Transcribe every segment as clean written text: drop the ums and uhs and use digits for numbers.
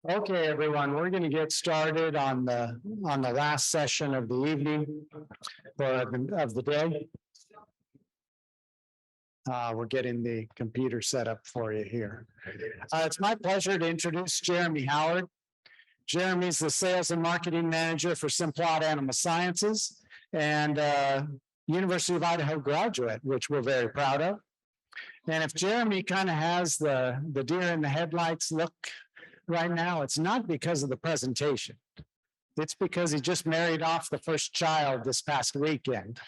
Okay, everyone, we're going to get started on the last session of the evening of the day. We're getting the computer set up for you here. It's my pleasure to introduce Jeremy Howard. Jeremy's the Sales and Marketing Manager for Simplot Animal Sciences and University of Idaho graduate, which we're very proud of. And if Jeremy kind of has the deer in the headlights look right now, it's not because of the presentation. It's because he just married off the first child this past weekend.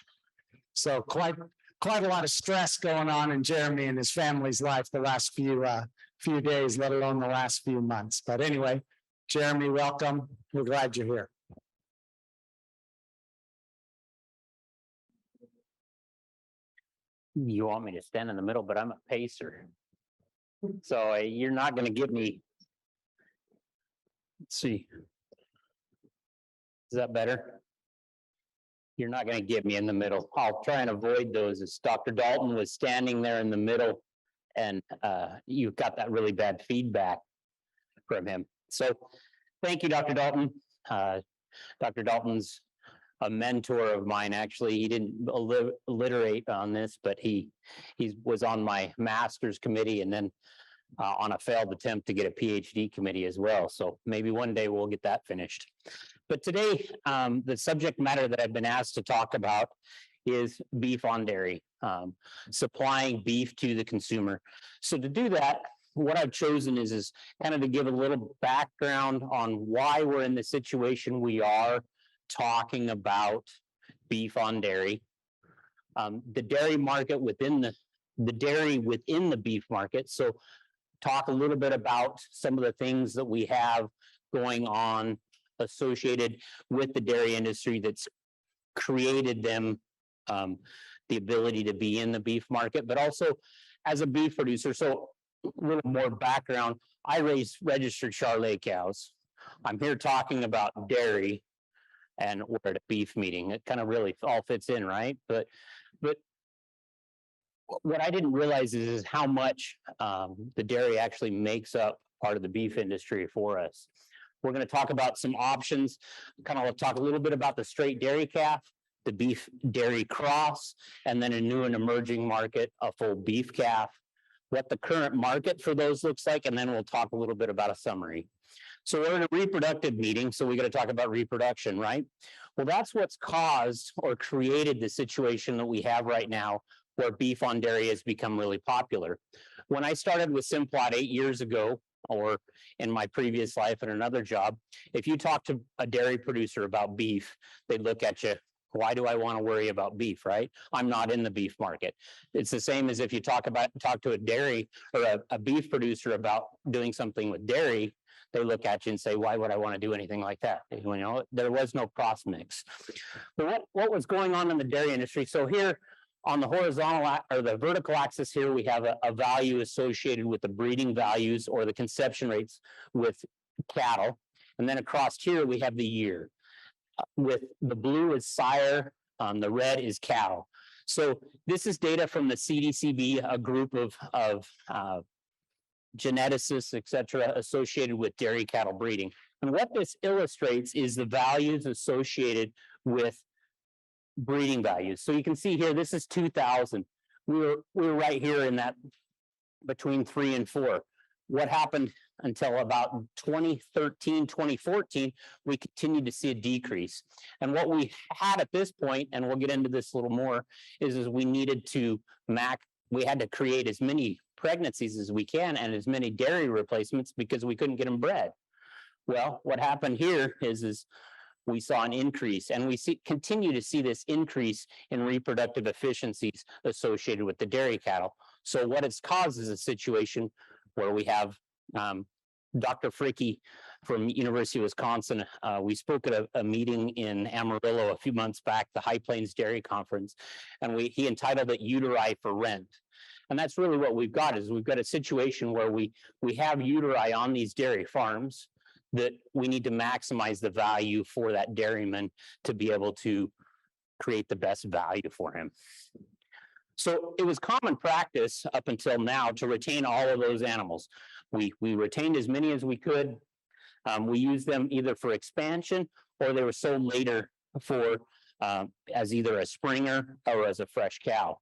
So quite a lot of stress going on in Jeremy and his family's life the last few days, let alone the last few months. But anyway, Jeremy, welcome. We're glad you're here. You want me to stand in the middle, but I'm a pacer. So you're not going to get me. Let's see. Is that better? You're not going to get me in the middle. I'll try and avoid those. As Dr. Dalton was standing there in the middle, and you got that really bad feedback from him. So thank you, Dr. Dalton. Dr. Dalton's a mentor of mine. Actually, he didn't alliterate on this, but he was on my master's committee and then on a failed attempt to get a PhD committee as well. So maybe one day we'll get that finished. But today, the subject matter that I've been asked to talk about is beef on dairy, supplying beef to the consumer. So to do that, what I've chosen is kind of to give a little background on why we're in the situation we are talking about beef on dairy, the dairy market within the dairy within the beef market. So talk a little bit about some of the things that we have going on associated with the dairy industry that's created them the ability to be in the beef market, but also as a beef producer. So a little more background, I raise registered Charolais cows. I'm here talking about dairy, and we're at a beef meeting. It kind of really all fits in, right? But what I didn't realize is how much the dairy actually makes up part of the beef industry for us. We're going to talk about some options, kind of talk a little bit about the straight dairy calf, the beef dairy cross, and then a new and emerging market, a full beef calf, what the current market for those looks like, and then we'll talk a little bit about a summary. So we're in a reproductive meeting, so we got to talk about reproduction, right? Well, that's what's caused or created the situation that we have right now where beef on dairy has become really popular. When I started with Simplot 8 years ago, or in my previous life at another job, if you talk to a dairy producer about beef, they'd look at you, why do I want to worry about beef, right? I'm not in the beef market. It's the same as if you talk to a dairy or a beef producer about doing something with dairy, they look at you and say, why would I want to do anything like that? You know, there was no cross mix. But what was going on in the dairy industry? So here on the horizontal or the vertical axis here, we have a value associated with the breeding values or the conception rates with cattle. And then across here, we have the year. With the blue is sire, the red is cattle. So this is data from the CDCB, a group of geneticists, et cetera, associated with dairy cattle breeding. And what this illustrates is the values associated with breeding values. So you can see here, this is 2000. We were right here in that between 3 and 4. What happened until about 2013, 2014, we continued to see a decrease. And what we had at this point, and we'll get into this a little more, is we needed to we had to create as many pregnancies as we can and as many dairy replacements because we couldn't get them bred. Well, what happened here is we saw an increase, and we continue to see this increase in reproductive efficiencies associated with the dairy cattle. So what it's caused is a situation where we have Dr. Fricke from University of Wisconsin. We spoke at a meeting in Amarillo a few months back, the High Plains Dairy Conference, and he entitled it "Uteri for Rent." And that's really what we've got, is we've got a situation where we have uteri on these dairy farms that we need to maximize the value for that dairyman to be able to create the best value for him. So it was common practice up until now to retain all of those animals. We retained as many as we could. We use them either for expansion or they were sold later for as either a springer or as a fresh cow.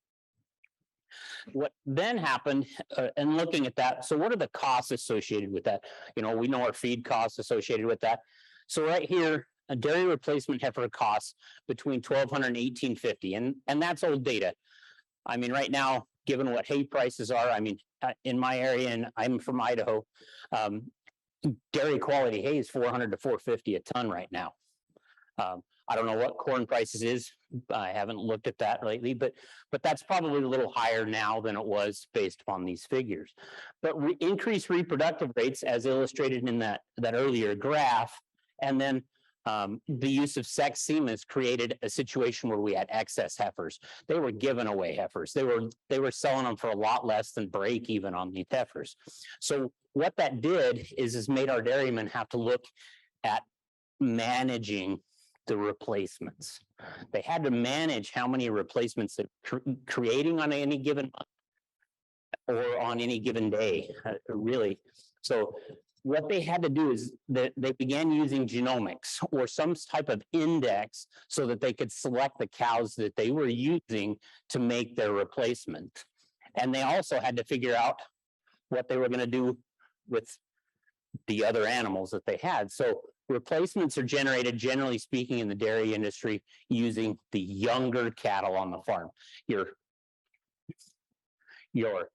What then happened, and looking at that, so what are the costs associated with that? You know, we know our feed costs associated with that. So right here, a dairy replacement heifer costs between $1,200 and $1,850, and that's old data. I mean, right now, given what hay prices are, I mean, in my area, and I'm from Idaho, dairy quality hay is $400 to $450 a ton right now. I don't know what corn prices is. I haven't looked at that lately, but that's probably a little higher now than it was based upon these figures. But increased reproductive rates, as illustrated in that earlier graph, and then the use of sex semen has created a situation where we had excess heifers. They were giving away heifers. They were selling them for a lot less than break even on these heifers. So what that did is made our dairymen have to look at managing the replacements. They had to manage how many replacements they're creating on any given month or on any given day, really. So what they had to do is that they began using genomics or some type of index so that they could select the cows that they were using to make their replacement. And they also had to figure out what they were going to do with the other animals that they had. So replacements are generated, generally speaking, in the dairy industry using the younger cattle on the farm. Your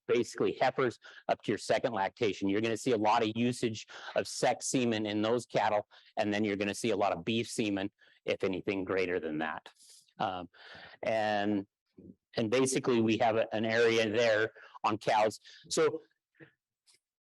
basically heifers up to your second lactation. You're going to see a lot of usage of sex semen in those cattle, and then you're going to see a lot of beef semen, if anything greater than that. And basically we have an area there on cows. So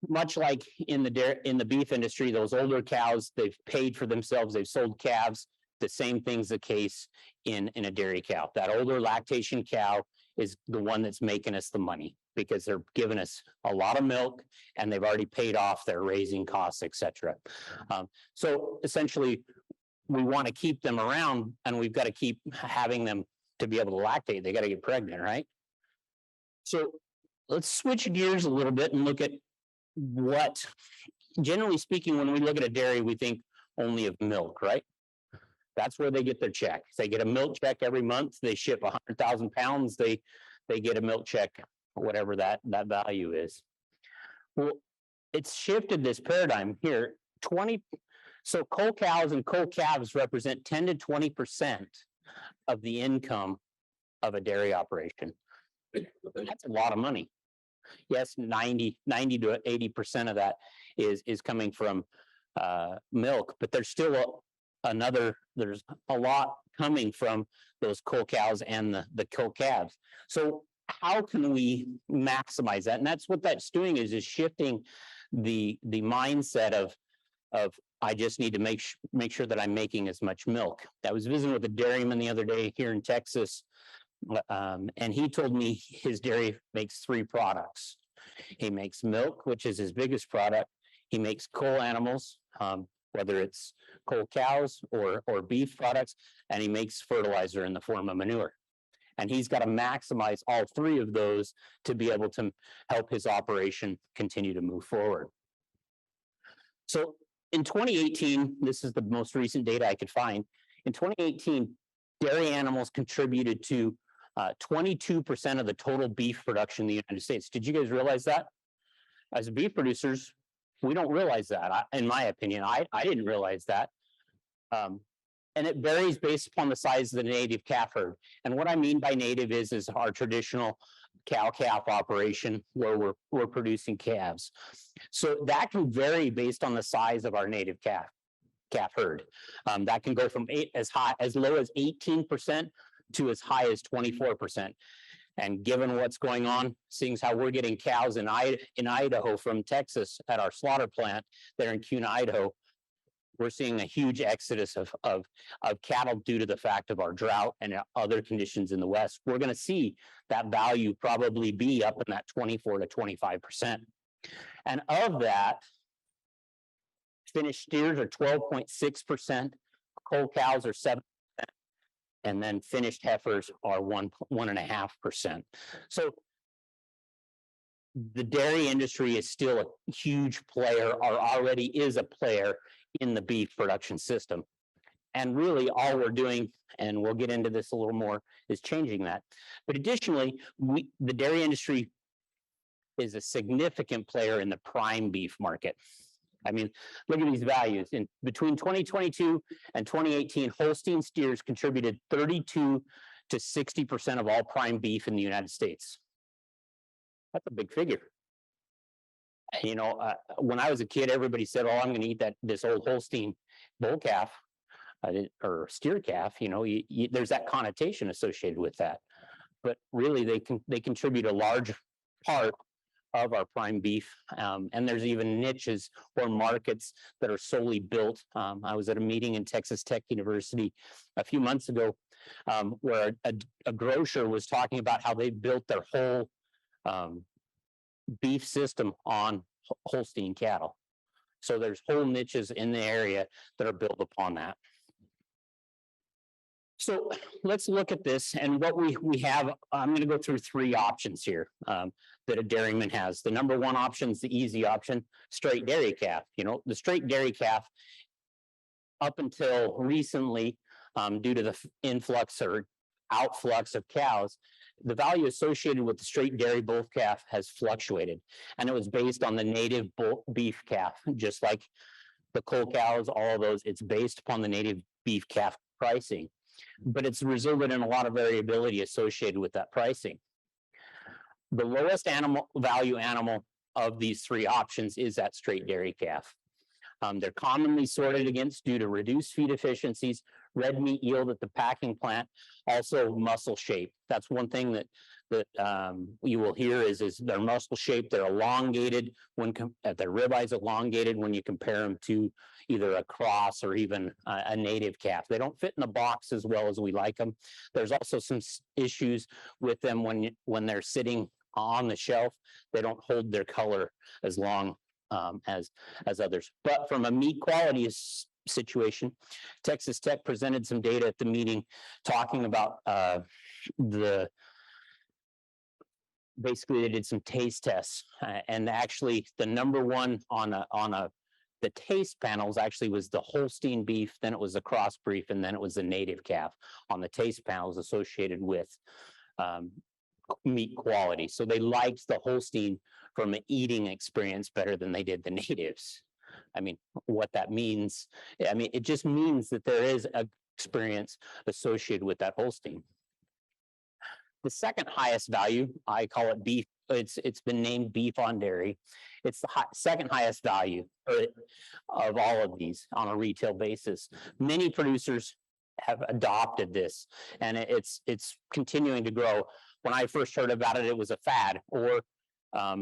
much like in the beef industry, those older cows, they've paid for themselves, they've sold calves. The same thing's the case in a dairy cow. That older lactation cow is the one that's making us the money because they're giving us a lot of milk and they've already paid off their raising costs, etc. So essentially, we want to keep them around and we've got to keep having them to be able to lactate. They got to get pregnant, right? So let's switch gears a little bit and look at what, generally speaking, when we look at a dairy, we think only of milk, right? That's where they get their check. They get a milk check every month. They ship 100,000 pounds. They get a milk check, whatever that value is. Well, it's shifted this paradigm here. So coal cows and coal calves represent 10 to 20% of the income of a dairy operation. That's a lot of money. Yes, 90 to 80% of that is coming from milk, but there's still there's a lot coming from those coal cows and the coal calves. So how can we maximize that? And that's what that's doing is shifting the mindset of I just need to make sure that I'm making as much milk. I was visiting with a dairyman the other day here in Texas. And he told me his dairy makes 3 products. He makes milk, which is his biggest product. He makes coal animals, whether it's coal cows or beef products, and he makes fertilizer in the form of manure. And he's got to maximize all 3 of those to be able to help his operation continue to move forward. So in 2018, this is the most recent data I could find. In 2018, dairy animals contributed to 22% of the total beef production in the United States. Did you guys realize that? As beef producers, we don't realize that. In my opinion, I didn't realize that. And it varies based upon the size of the native calf herd. And what I mean by native is our traditional cow-calf operation where we're producing calves. So that can vary based on the size of our native calf herd. That can go from as low as 18% to as high as 24%. And given what's going on, seeing how we're getting cows in Idaho from Texas at our slaughter plant there in Kuna, Idaho, we're seeing a huge exodus of cattle due to the fact of our drought and other conditions in the West. We're going to see that value probably be up in that 24 to 25%. And of that, finished steers are 12.6%, coal cows are 7%, and then finished heifers are 1.5%. So the dairy industry is still a huge player, or already is a player in the beef production system. And really all we're doing, and we'll get into this a little more, is changing that. But additionally, the dairy industry is a significant player in the prime beef market. I mean, look at these values. In between 2022 and 2018, Holstein steers contributed 32 to 60% of all prime beef in the United States. That's a big figure. You know, when I was a kid, everybody said, "Oh, I'm going to eat this old Holstein bull calf or steer calf." You know, there's that connotation associated with that. But really, they contribute a large part of our prime beef, and there's even niches or markets that are solely built. I was at a meeting in Texas Tech University a few months ago where a grocer was talking about how they built their whole beef system on Holstein cattle. So there's whole niches in the area that are built upon that. So let's look at this and what we have. I'm going to go through three options here that a dairyman has. The number one option is the easy option, straight dairy calf. You know, the straight dairy calf, up until recently, due to the influx or outflux of cows, the value associated with the straight dairy bull calf has fluctuated. And it was based on the native beef calf, just like the cull cows, all of those. It's based upon the native beef calf pricing. But it's resulted in a lot of variability associated with that pricing. The lowest value animal of these three options is that straight dairy calf. They're commonly sorted against due to reduced feed efficiencies, red meat yield at the packing plant, also muscle shape. That's one thing that you will hear is their muscle shape. They're elongated when their ribeyes elongated when you compare them to either a cross or even a native calf. They don't fit in the box as well as we like them. There's also some issues with them when they're sitting on the shelf. They don't hold their color as long as others. But from a meat quality situation, Texas Tech presented some data at the meeting talking about basically they did some taste tests, and actually the number one on the taste panels actually was the Holstein beef, then it was the cross beef, and then it was the native calf on the taste panels associated with meat quality. So they liked the Holstein from an eating experience better than they did the natives. I mean, what that means, I mean, it just means that there is an experience associated with that Holstein. The second highest value, I call it beef. It's been named beef on dairy. It's the second highest value of all of these on a retail basis. Many producers have adopted this, and it's continuing to grow. When I first heard about it, it was a fad, or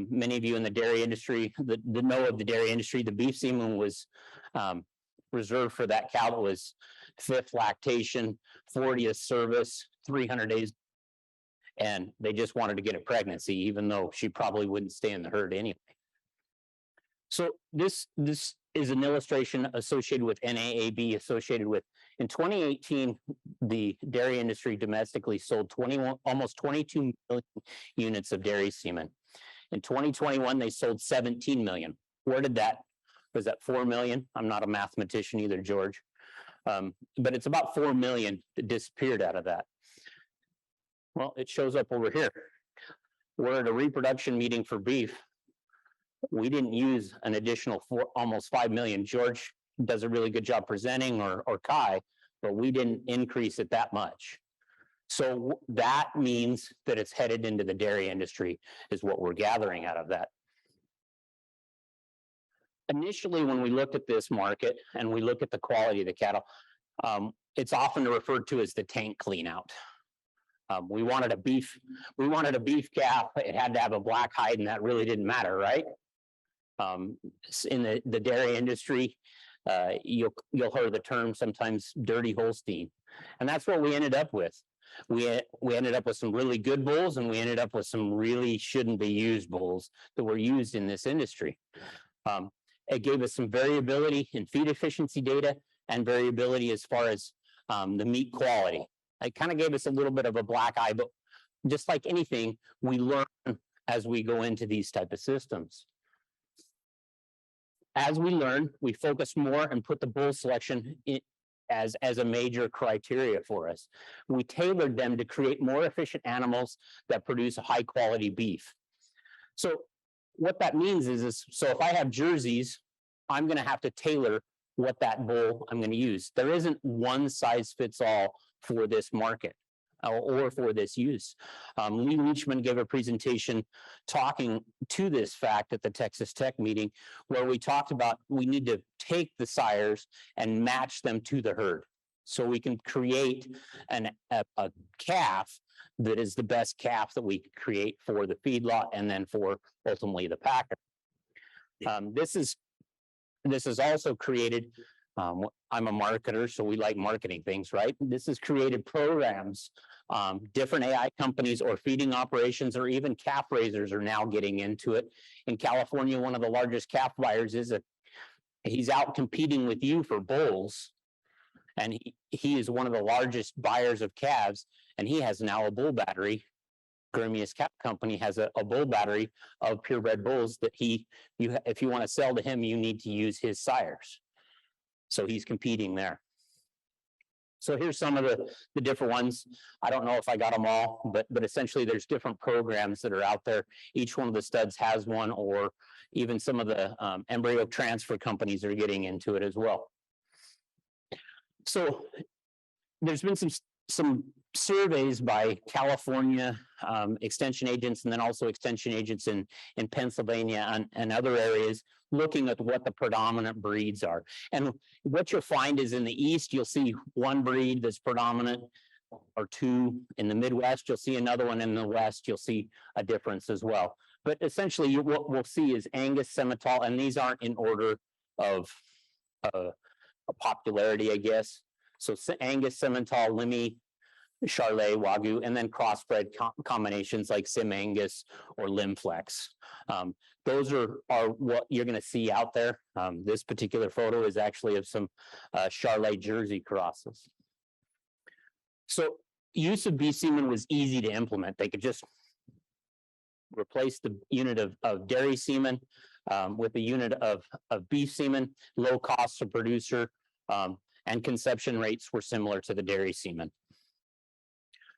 many of you in the dairy industry that know of the dairy industry, the beef semen was reserved for that cow that was 5th lactation, 40th service, 300 days, and they just wanted to get a pregnancy, even though she probably wouldn't stay in the herd anyway. So this is an illustration associated with NAAB, associated with, in 2018, the dairy industry domestically sold almost 22 million units of dairy semen. In 2021, they sold 17 million. Where did that, was that 4 million? I'm not a mathematician either, George. But it's about 4 million that disappeared out of that. Well, it shows up over here. We're at a reproduction meeting for beef. We didn't use an additional almost 5 million. George does a really good job presenting, or Kai, but we didn't increase it that much. So that means that it's headed into the dairy industry, is what we're gathering out of that. Initially, when we looked at this market and we look at the quality of the cattle, it's often referred to as the tank clean out. We wanted a beef calf. It had to have a black hide, and that really didn't matter, right? In the dairy industry, you'll hear the term sometimes dirty Holstein, and that's what we ended up with. We ended up with some really good bulls, and we ended up with some really shouldn't be used bulls that were used in this industry. It gave us some variability in feed efficiency data and variability as far as the meat quality. It kind of gave us a little bit of a black eye, but just like anything, we learn as we go into these type of systems. as we learn, we focus more and put the bull selection as a major criteria for us. We tailored them to create more efficient animals that produce high quality beef. So what that means is so if I have jerseys, I'm going to have to tailor what that bull I'm going to use. There isn't one size fits all for this market or for this use. Lee Leachman gave a presentation talking to this fact at the Texas Tech meeting, where we talked about we need to take the sires and match them to the herd, so we can create a calf that is the best calf that we create for the feedlot and then for ultimately the packer. This is also created. I'm a marketer, so we like marketing things, right? This has created programs. Different AI companies or feeding operations or even calf raisers are now getting into it. In California, one of the largest calf buyers he's out competing with you for bulls, and he is one of the largest buyers of calves, and he has now a bull battery. Grimius Calf Company has a bull battery of purebred bulls that if you want to sell to him, you need to use his sires. So he's competing there. So here's some of the different ones. I don't know if I got them all, but essentially there's different programs that are out there. Each one of the studs has one, or even some of the embryo transfer companies are getting into it as well. So there's been some surveys by California extension agents, and then also extension agents in Pennsylvania and other areas, looking at what the predominant breeds are. And what you'll find is in the East, you'll see one breed that's predominant, or two. In the Midwest, you'll see another one. In the West, you'll see a difference as well. But essentially, what we'll see is Angus, Simmental, and these aren't in order of popularity, I guess. So Angus, Simmental, Limmy, Charlet, Wagyu, and then crossbred combinations like Sim Angus or Limflex. Those are what you're going to see out there. This particular photo is actually of some Charlet Jersey crosses. So use of beef semen was easy to implement. They could just replace the unit of dairy semen with a unit of beef semen, low cost to producer, and conception rates were similar to the dairy semen.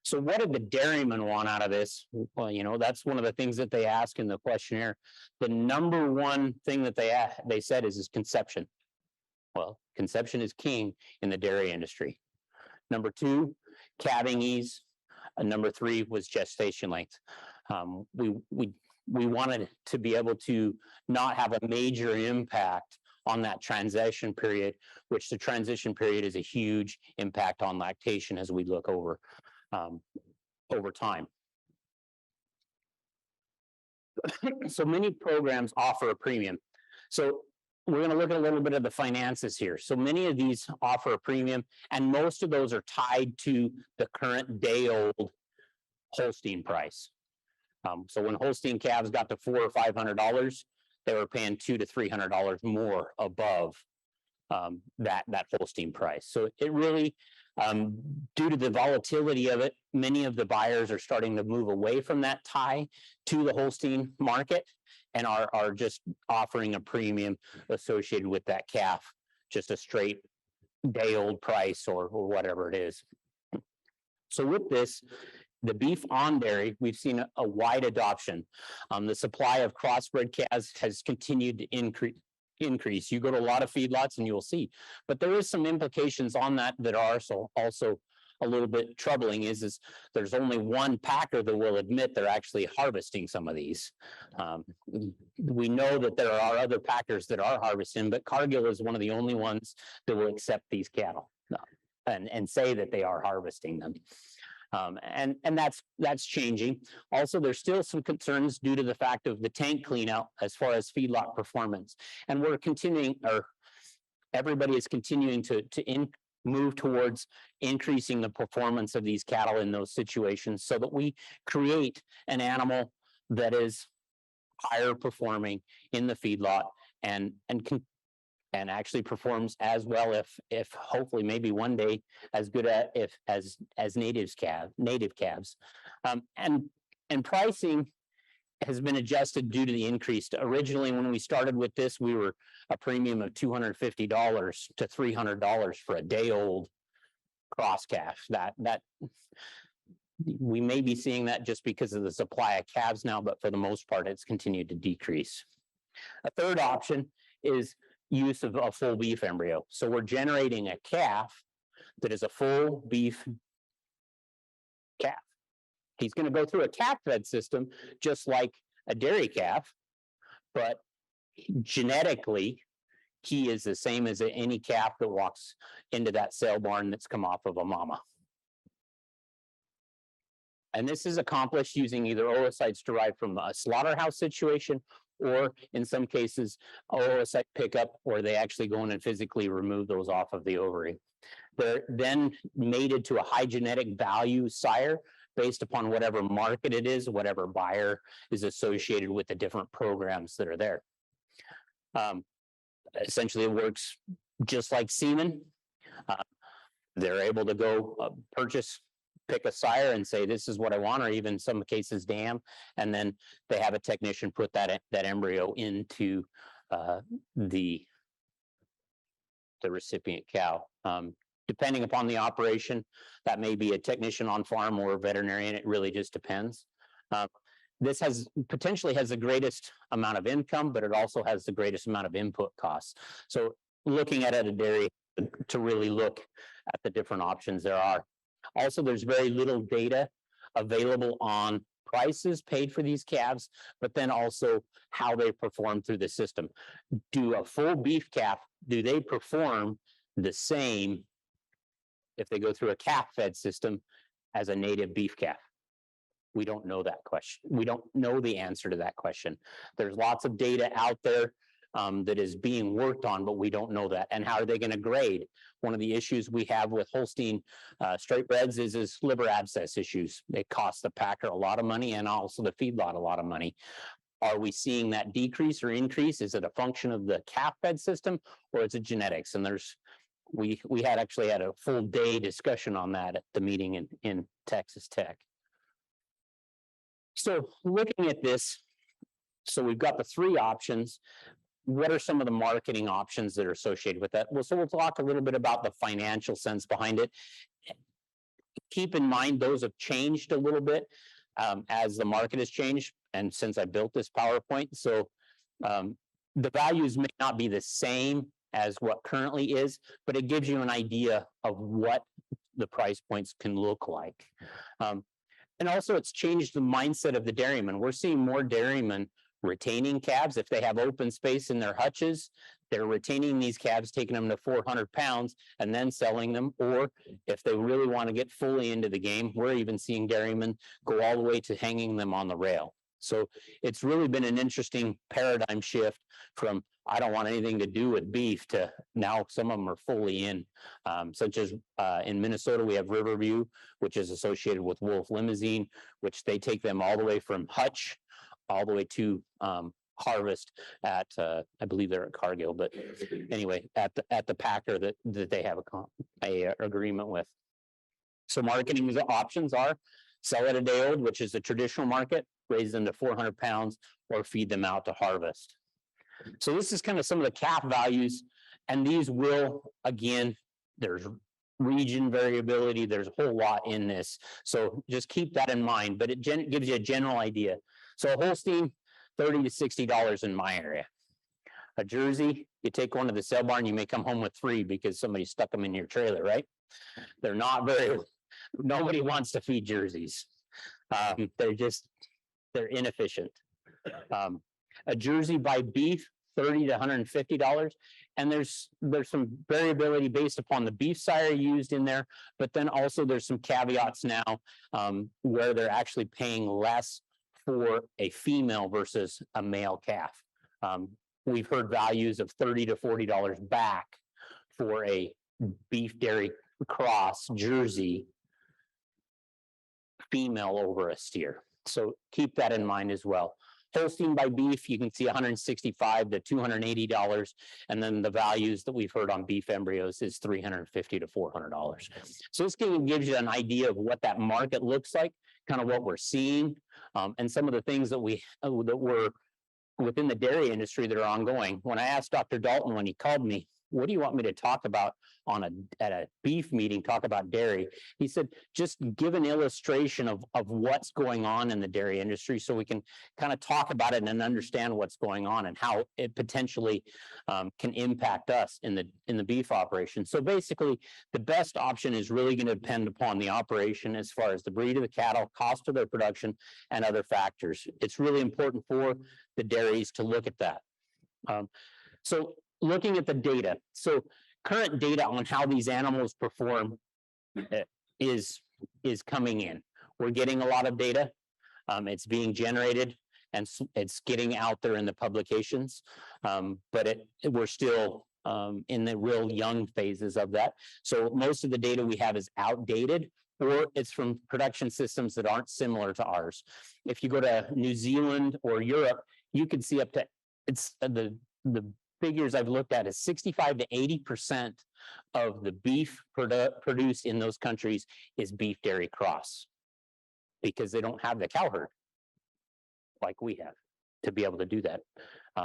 So what did the dairymen want out of this? Well, that's one of the things that they ask in the questionnaire. The number one thing that they said is conception. Well, conception is king in the dairy industry. Number two, calving ease. Number three was gestation length. We wanted to be able to not have a major impact on that transition period, which the transition period is a huge impact on lactation as we look over time. So many programs offer a premium. So we're going to look at a little bit of the finances here. So many of these offer a premium, and most of those are tied to the current day-old Holstein price. So when Holstein calves got to $400 or $500, they were paying $200 to $300 more above that Holstein price. So it really, due to the volatility of it, many of the buyers are starting to move away from that tie to the Holstein market and are just offering a premium associated with that calf, just a straight day-old price or whatever it is. So with this, the beef on dairy, we've seen a wide adoption. The supply of crossbred calves has continued to increase. You go to a lot of feedlots and you will see, but there is some implications on that are also a little bit troubling. Is there's only one packer that will admit they're actually harvesting some of these. We know that there are other packers that are harvesting, but Cargill is one of the only ones that will accept these cattle and say that they are harvesting them. And that's changing. Also, there's still some concerns due to the fact of the tank cleanout as far as feedlot performance. And we're continuing, or everybody is continuing to move towards increasing the performance of these cattle in those situations so that we create an animal that is higher performing in the feedlot and actually performs as well, if hopefully maybe one day as good as native calves. And pricing has been adjusted due to the increase. Originally, when we started with this, we were a premium of $250 to $300 for a day-old cross calf. That we may be seeing that just because of the supply of calves now, but for the most part, it's continued to decrease. A third option is use of a full beef embryo. So we're generating a calf that is a full beef calf. He's going to go through a calf fed system just like a dairy calf, but genetically, he is the same as any calf that walks into that sale barn that's come off of a mama. And this is accomplished using either oocytes derived from a slaughterhouse situation, or in some cases, oocyte pickup, or they actually go in and physically remove those off of the ovary. They're then mated to a high genetic value sire based upon whatever market it is, whatever buyer is associated with the different programs that are there. Essentially, it works just like semen. They're able to go pick a sire and say, this is what I want, or even in some cases dam, and then they have a technician put that embryo into the recipient cow. Depending upon the operation, that may be a technician on farm or a veterinarian. It really just depends. This potentially has the greatest amount of income, but it also has the greatest amount of input costs. So looking at it a dairy to really look at the different options there are. Also, there's very little data available on prices paid for these calves, but then also how they perform through the system. Do a full beef calf, do they perform the same if they go through a calf fed system as a native beef calf? We don't know that question. We don't know the answer to that question. There's lots of data out there that is being worked on, but we don't know that. And how are they going to grade? One of the issues we have with Holstein straight breds is liver abscess issues. It costs the packer a lot of money and also the feedlot a lot of money. Are we seeing that decrease or increase? Is it a function of the calf fed system, or is it genetics? And we had actually had a full day discussion on that at the meeting in Texas Tech. So looking at this, so we've got the three options. What are some of the marketing options that are associated with that? Well, so we'll talk a little bit about the financial sense behind it. Keep in mind, those have changed a little bit as the market has changed and since I built this PowerPoint. So the values may not be the same as what currently is, but it gives you an idea of what the price points can look like. And also it's changed the mindset of the dairyman. We're seeing more dairymen retaining calves. If they have open space in their hutches, they're retaining these calves, taking them to 400 pounds and then selling them. Or if they really want to get fully into the game, we're even seeing dairymen go all the way to hanging them on the rail. So it's really been an interesting paradigm shift from I don't want anything to do with beef to now some of them are fully in, such as in Minnesota, we have Riverview, which is associated with Wolf Limousine, which they take them all the way from hutch all the way to harvest at, I believe they're at Cargill, but anyway, at the packer that they have a agreement with. So marketing options are sell at a day old, which is the traditional market, raise them to 400 pounds, or feed them out to harvest. So this is kind of some of the calf values, and these will, again, there's region variability, there's a whole lot in this. So just keep that in mind, but it gives you a general idea. So a Holstein, $30 to $60 in my area. A Jersey, you take one to the sale barn, you may come home with 3 because somebody stuck them in your trailer, right? They're not very, nobody wants to feed Jerseys. They're inefficient. A Jersey by beef, $30 to $150. And there's some variability based upon the beef sire used in there, but then also there's some caveats now where they're actually paying less for a female versus a male calf. We've heard values of $30 to $40 back for a beef dairy cross Jersey female over a steer. So keep that in mind as well. Holstein by beef, you can see $165 to $280, and then the values that we've heard on beef embryos is $350 to $400. So this gives you an idea of what that market looks like, kind of what we're seeing, and some of the things that were within the dairy industry that are ongoing. When I asked Dr. Dalton when he called me, what do you want me to talk about at a beef meeting, talk about dairy? He said, just give an illustration of what's going on in the dairy industry so we can kind of talk about it and understand what's going on and how it potentially can impact us in the beef operation. So basically, the best option is really going to depend upon the operation as far as the breed of the cattle, cost of their production, and other factors. It's really important for the dairies to look at that. So looking at the data, so current data on how these animals perform is coming in. We're getting a lot of data. It's being generated and it's getting out there in the publications, but we're still in the real young phases of that. So most of the data we have is outdated, or it's from production systems that aren't similar to ours. If you go to New Zealand or Europe, you can see up to the figures I've looked at is 65 to 80% of the beef produced in those countries is beef dairy cross, because they don't have the cow herd like we have to be able to do that.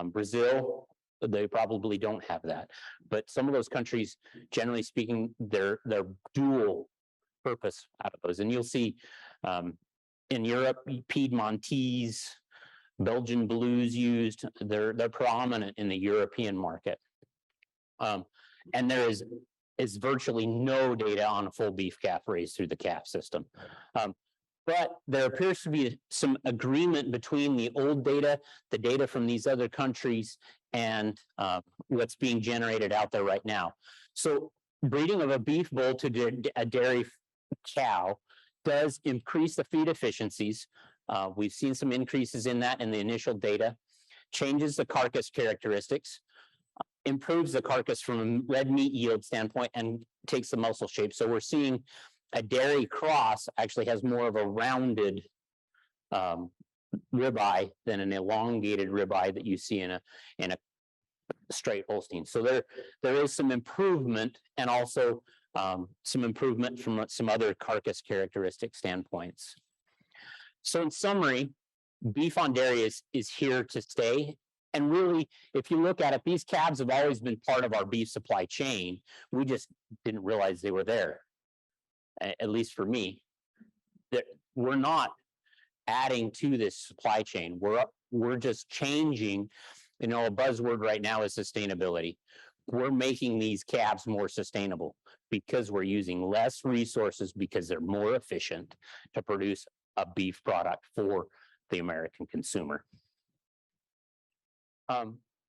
Brazil, they probably don't have that, but some of those countries, generally speaking, they're dual purpose out of those. And you'll see in Europe, Piedmontese, Belgian blues used. They're prominent in the European market, and there is virtually no data on a full beef calf raised through the calf system. But there appears to be some agreement between the old data, the data from these other countries, and what's being generated out there right now. So breeding of a beef bull to a dairy cow does increase the feed efficiencies. We've seen some increases in that in the initial data, changes the carcass characteristics, improves the carcass from a red meat yield standpoint, and takes the muscle shape. So we're seeing a dairy cross actually has more of a rounded ribeye than an elongated ribeye that you see in a straight Holstein. So there is some improvement, and also some improvement from some other carcass characteristic standpoints. So in summary, beef on dairy is here to stay. And really, if you look at it, these calves have always been part of our beef supply chain. We just didn't realize they were there, at least for me. That we're not adding to this supply chain. We're just changing. You know, a buzzword right now is sustainability. We're making these calves more sustainable because we're using less resources, because they're more efficient to produce a beef product for the American consumer.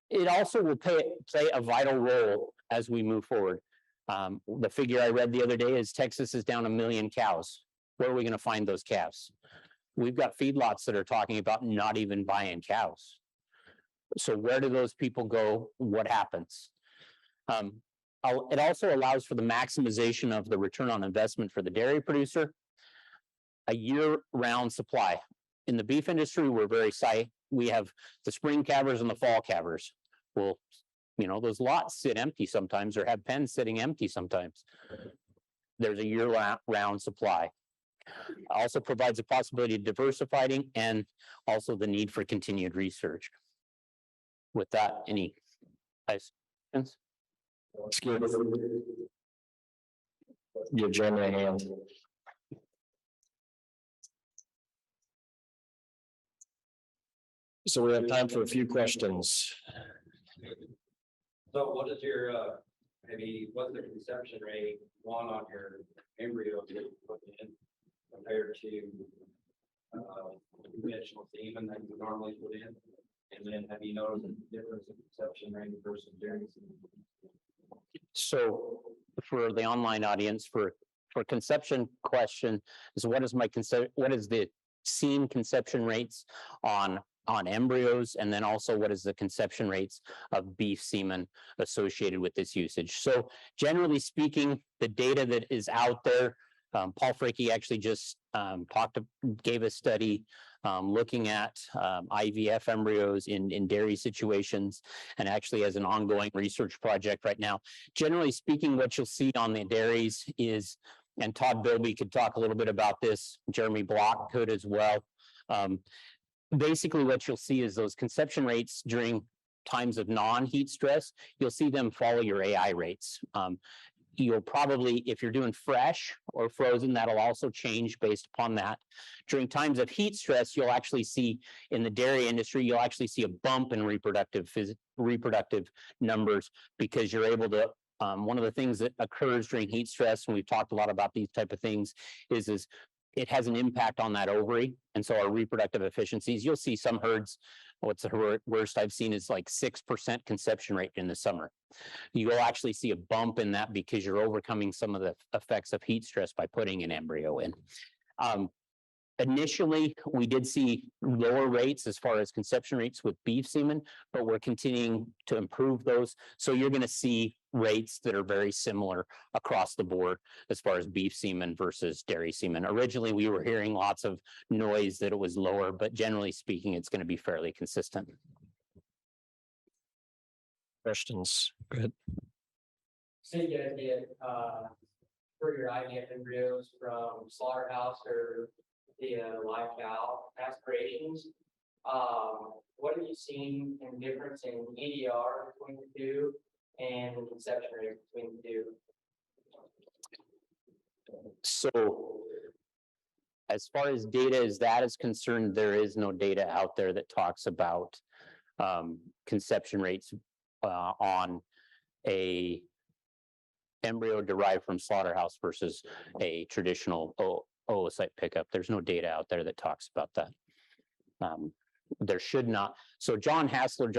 It also will play a vital role as we move forward. The figure I read the other day is Texas is down 1 million cows. Where are we going to find those calves? We've got feedlots that are talking about not even buying cows. So where do those people go? What happens? It also allows for the maximization of the return on investment for the dairy producer, a year-round supply. In the beef industry, we're very we have the spring calvers and the fall calvers. Well, you know, those lots sit empty sometimes, or have pens sitting empty sometimes. There's a year-round supply. Also provides a possibility of diversifying, and also the need for continued research. With that, any questions? Give Jeremy a hand. So we have time for a few questions. So what is your, maybe what's the conception rate on your embryo that you put in compared to conventional semen that you normally put in? And then have you noticed a difference in conception rate versus dairy semen? So for the online audience, for conception question is what is the seen conception rates on embryos, and then also what is the conception rates of beef semen associated with this usage. So generally speaking, the data that is out there Paul Fricke actually just gave a study looking at IVF embryos in dairy situations, and actually has an ongoing research project right now. Generally speaking, what you'll see on the dairies is, and Todd Bilby could talk a little bit about this, Jeremy Block could as well. Basically, what you'll see is those conception rates during times of non-heat stress, you'll see them follow your AI rates. You'll probably, if you're doing fresh or frozen, that'll also change based upon that. During times of heat stress, you'll actually see in the dairy industry, you'll actually see a bump in reproductive numbers, because you're able to, one of the things that occurs during heat stress, and we've talked a lot about these type of things, is it has an impact on that ovary. And so our reproductive efficiencies, you'll see some herds, what's the worst I've seen is like 6% conception rate in the summer. You'll actually see a bump in that because you're overcoming some of the effects of heat stress by putting an embryo in. Initially, we did see lower rates as far as conception rates with beef semen, but we're continuing to improve those. So you're going to see rates that are very similar across the board as far as beef semen versus dairy semen. Originally, we were hearing lots of noise that it was lower, but generally speaking, it's going to be fairly consistent. Questions? Go ahead. Say you guys get for your IVF embryos from slaughterhouse or the live cow aspirations. What have you seen in difference in EDR between the two and the conception rate between the two? So as far as data as that is concerned, there is no data out there that talks about conception rates on a embryo derived from slaughterhouse versus a traditional oocyte pickup. There's no data out there that talks about that. There should not. So John Hassler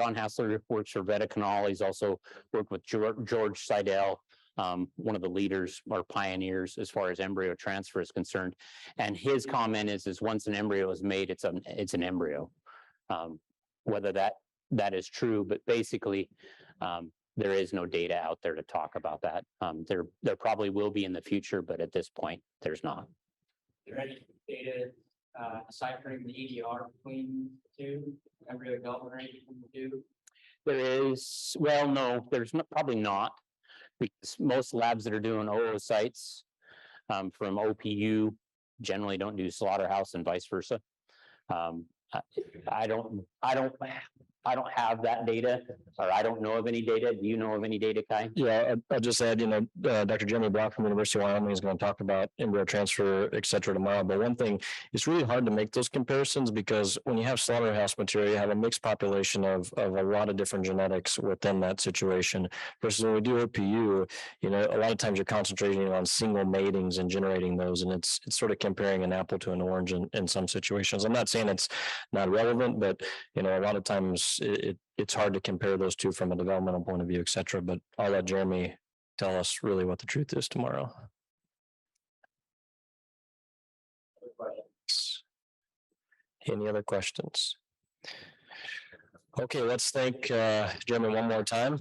works for Veticanal. He's also worked with George Seidel, one of the leaders or pioneers as far as embryo transfer is concerned. And his comment is once an embryo is made, it's an embryo. Whether that is true, but basically there is no data out there to talk about that. There probably will be in the future, but at this point, there's not. Is there any data deciphering the EDR between the two, embryo development rate between the two? There is, well, no, there's probably not, because most labs that are doing oocytes from OPU generally don't do slaughterhouse and vice versa. I don't have that data, or I don't know of any data. Do you know of any data, Kai? Yeah, I'll just add, Dr. Jeremy Block from the University of Wyoming is going to talk about embryo transfer, et cetera, tomorrow. But one thing, it's really hard to make those comparisons because when you have slaughterhouse material, you have a mixed population of a lot of different genetics within that situation. Versus when we do OPU, a lot of times you're concentrating on single matings and generating those, and it's sort of comparing an apple to an orange in some situations. I'm not saying it's not relevant, but a lot of times it's hard to compare those two from a developmental point of view, et cetera. But I'll let Jeremy tell us really what the truth is tomorrow. Any other questions? Okay, let's thank Jeremy one more time.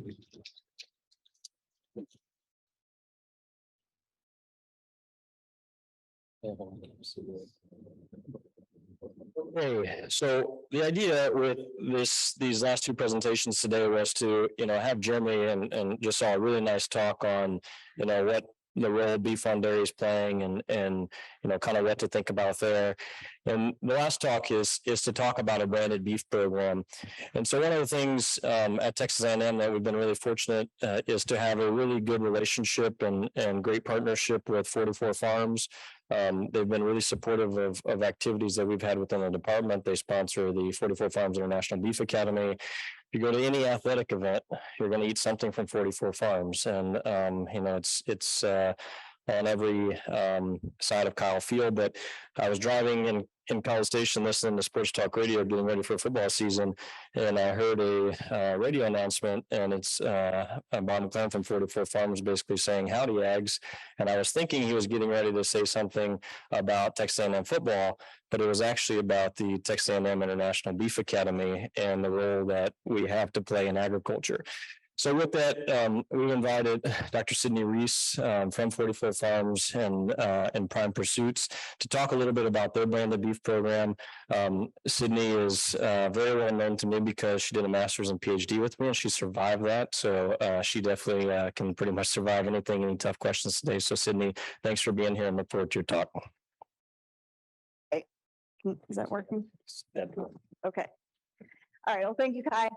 Okay, so the idea with these last two presentations today was to have Jeremy and just saw a really nice talk on what the role beef on dairy is playing and kind of what to think about there. And the last talk is to talk about a branded beef program. And so one of the things at Texas A&M that we've been really fortunate is to have a really good relationship and great partnership with 44 Farms. They've been really supportive of activities that we've had within the department. They sponsor the 44 Farms International Beef Academy. If you go to any athletic event, you're going to eat something from 44 Farms, and it's on every side of Kyle Field. But I was driving in College Station listening to sports talk radio, getting ready for football season, and I heard a radio announcement, and it's Bob McLaren from 44 Farms basically saying howdy Ags, and I was thinking he was getting ready to say something about Texas A&M football, but it was actually about the Texas A&M International Beef Academy and the role that we have to play in agriculture. So with that, we've invited Dr. Sydney Reese from 44 Farms and Prime Pursuits to talk a little bit about their branded beef program. Sydney is very well known to me because she did a master's and PhD with me, and she survived that. So she definitely can pretty much survive anything, any tough questions today. So Sydney, thanks for being here and look forward to your talk. Is that working? Okay. All right. Well, thank you, Kai.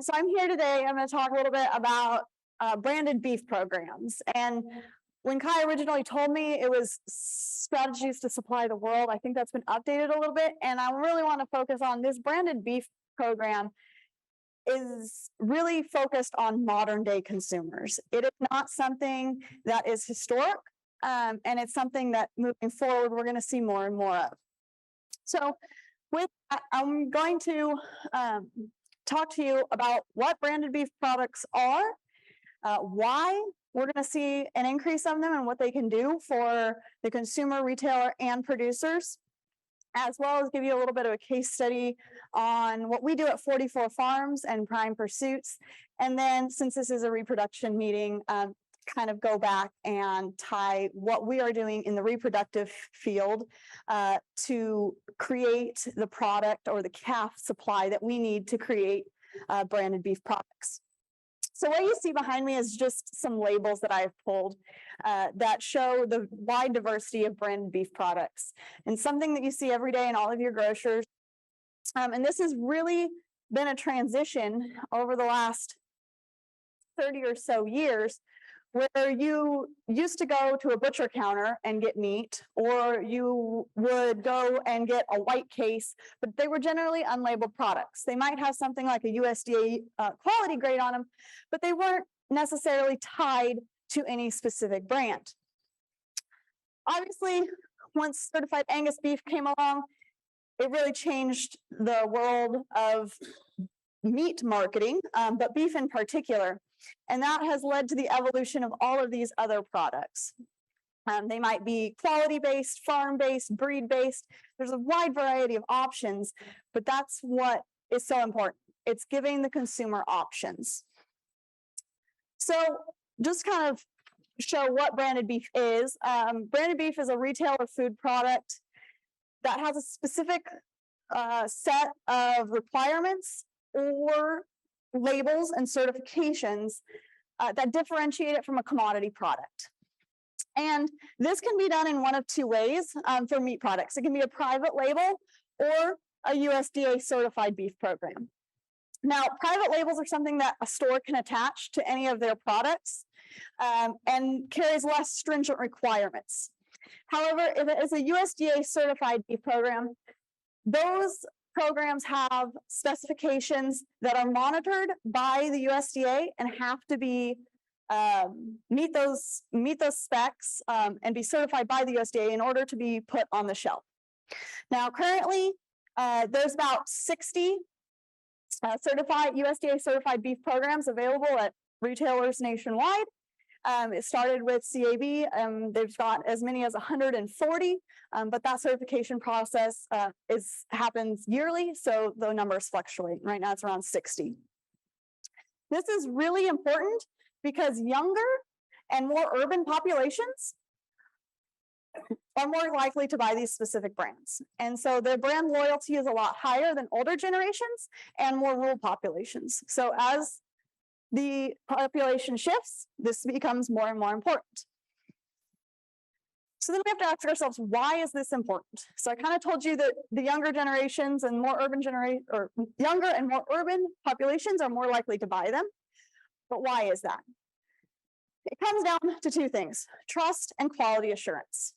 So I'm here today. I'm going to talk a little bit about branded beef programs. And when Kai originally told me it was strategies to supply the world, I think that's been updated a little bit. And I really want to focus on this branded beef program is really focused on modern day consumers. It is not something that is historic. And it's something that moving forward, we're going to see more and more of. So with that, I'm going to talk to you about what branded beef products are, why we're going to see an increase of them and what they can do for the consumer, retailer, and producers, as well as give you a little bit of a case study on what we do at 44 Farms and Prime Pursuits. And then, since this is a reproduction meeting, kind of go back and tie what we are doing in the reproductive field to create the product or the calf supply that we need to create branded beef products. So what you see behind me is just some labels that I've pulled that show the wide diversity of branded beef products, and something that you see every day in all of your grocers. And this has really been a transition over the last 30 or so years, where you used to go to a butcher counter and get meat, or you would go and get a white case, but they were generally unlabeled products. They might have something like a USDA quality grade on them, but they weren't necessarily tied to any specific brand. Obviously, once certified Angus beef came along, it really changed the world of meat marketing, but beef in particular. And that has led to the evolution of all of these other products. They might be quality-based, farm-based, breed-based. There's a wide variety of options, but that's what is so important. It's giving the consumer options. So just kind of show what branded beef is. Branded beef is a retail or food product that has a specific set of requirements or labels and certifications that differentiate it from a commodity product. And this can be done in one of two ways for meat products. It can be a private label or a USDA certified beef program. Now, private labels are something that a store can attach to any of their products and carries less stringent requirements. However, if it is a USDA certified beef program, those programs have specifications that are monitored by the USDA and have to be meet those specs and be certified by the USDA in order to be put on the shelf. Now, currently, there's about 60 USDA certified beef programs available at retailers nationwide. It started with CAB, they've got as many as 140, but that certification process happens yearly, so the numbers fluctuate. Right now it's around 60. This is really important because younger and more urban populations are more likely to buy these specific brands. And so their brand loyalty is a lot higher than older generations and more rural populations. So as the population shifts, this becomes more and more important. So then we have to ask ourselves, why is this important? So I kind of told you that the younger generations and more urban younger and more urban populations are more likely to buy them. But why is that? It comes down to two things: trust and quality assurance.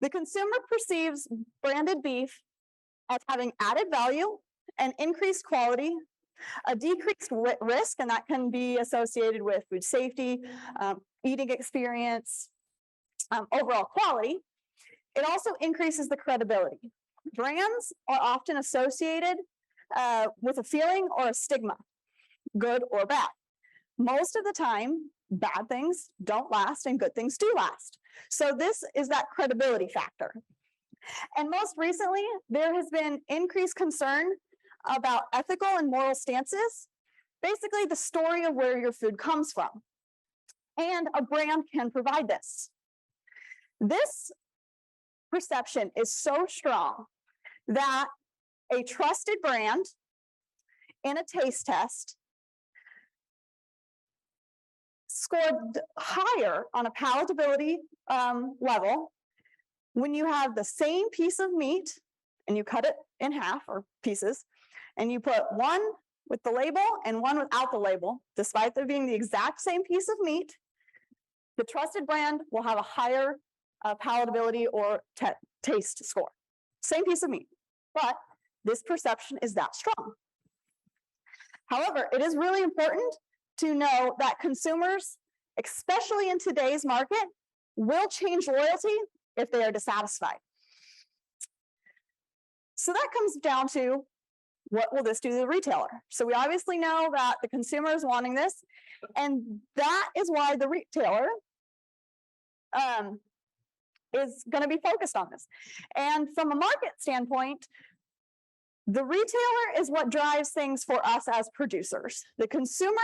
The consumer perceives branded beef as having added value and increased quality, a decreased risk, and that can be associated with food safety, eating experience, overall quality. It also increases the credibility. Brands are often associated with a feeling or a stigma, good or bad. Most of the time, bad things don't last and good things do last. So this is that credibility factor. And most recently, there has been increased concern about ethical and moral stances basically the story of where your food comes from. And a brand can provide this. This perception is so strong that a trusted brand in a taste test scored higher on a palatability level when you have the same piece of meat and you cut it in half or pieces, and you put one with the label and one without the label, despite there being the exact same piece of meat, the trusted brand will have a higher palatability or taste score. Same piece of meat, but this perception is that strong. However, it is really important to know that consumers, especially in today's market, will change loyalty if they are dissatisfied. So that comes down to, what will this do to the retailer? So we obviously know that the consumer is wanting this, and that is why the retailer is going to be focused on this. And from a market standpoint, the retailer is what drives things for us as producers. The consumer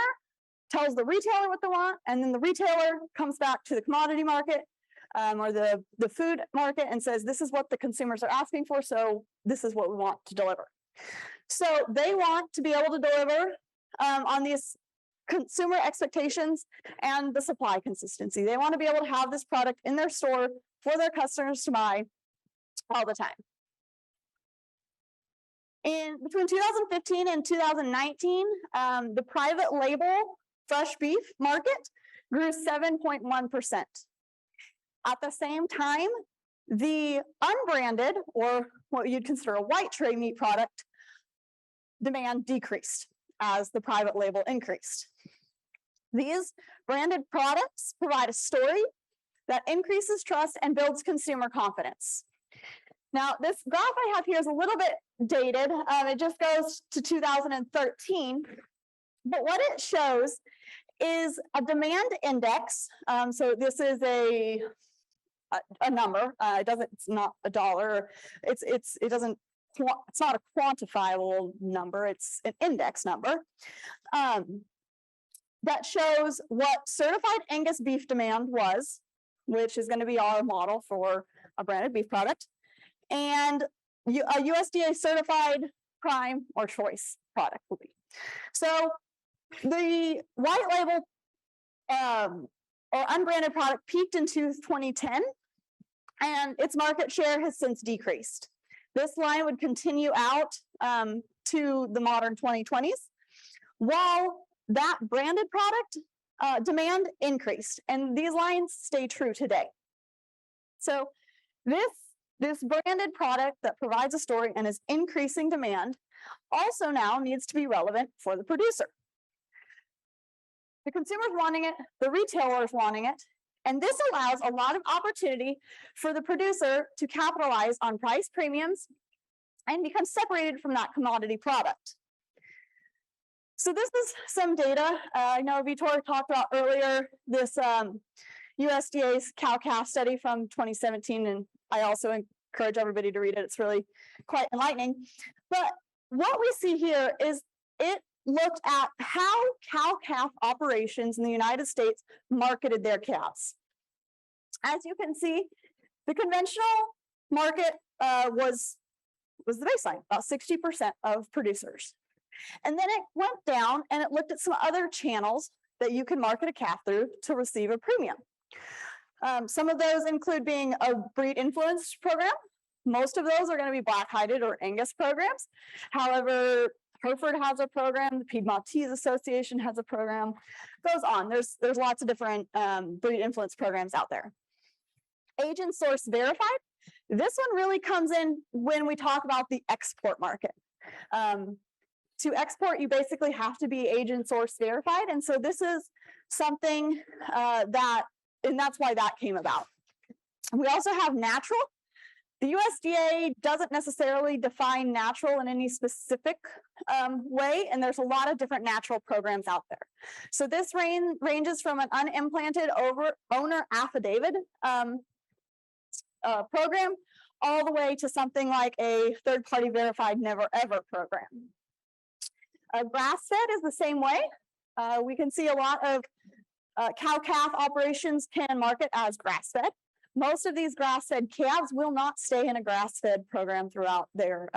tells the retailer what they want, and then the retailer comes back to the commodity market or the food market and says, this is what the consumers are asking for, so this is what we want to deliver. So they want to be able to deliver on these consumer expectations and the supply consistency. They want to be able to have this product in their store for their customers to buy all the time. Between 2015 and 2019, the private label fresh beef market grew 7.1%. At the same time, the unbranded, or what you'd consider a white tray meat product, demand decreased as the private label increased. These branded products provide a story that increases trust and builds consumer confidence. Now, this graph I have here is a little bit dated. It just goes to 2013. But what it shows is a demand index. So this is a number. It's not a dollar. It's not a quantifiable number. It's an index number that shows what certified Angus beef demand was, which is going to be our model for a branded beef product, and a USDA certified prime or choice product will be. So the white label or unbranded product peaked in 2010, and its market share has since decreased. This line would continue out to the modern 2020s, while that branded product demand increased, and these lines stay true today. So this branded product that provides a story and is increasing demand also now needs to be relevant for the producer. The consumer's wanting it, the retailer's wanting it, and this allows a lot of opportunity for the producer to capitalize on price premiums and become separated from that commodity product. So this is some data. I know Vitor talked about earlier this USDA's cow-calf study from 2017, and I also encourage everybody to read it. It's really quite enlightening. But what we see here is it looked at how cow-calf operations in the United States marketed their calves. As you can see, the conventional market was the baseline, about 60% of producers. And then it went down and it looked at some other channels that you can market a calf through to receive a premium. Some of those include being a breed influence program. Most of those are going to be black-hided or Angus programs. However, Hereford has a program, the Piedmontese Association has a program, goes on. There's lots of different breed influence programs out there. Agent source verified. This one really comes in when we talk about the export market. To export, you basically have to be agent source verified. And so this is something and that's why that came about. We also have natural. The USDA doesn't necessarily define natural in any specific way, and there's a lot of different natural programs out there. So this ranges from an unimplanted owner affidavit program all the way to something like a third-party verified never ever program. Grass-fed is the same way. We can see a lot of cow-calf operations can market as grass-fed. Most of these grass-fed calves will not stay in a grass-fed program throughout their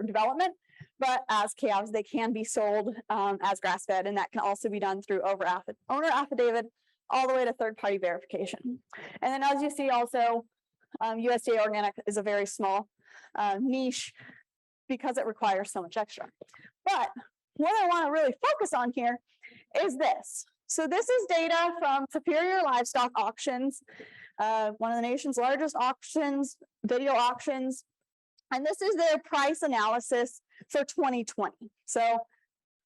development, but as calves, they can be sold as grass-fed, and that can also be done through owner affidavit all the way to third-party verification. And then as you see also, USDA organic is a very small niche because it requires so much extra. But what I want to really focus on here is this. So this is data from Superior Livestock Auctions, one of the nation's largest auctions, video auctions. And this is their price analysis for 2020. So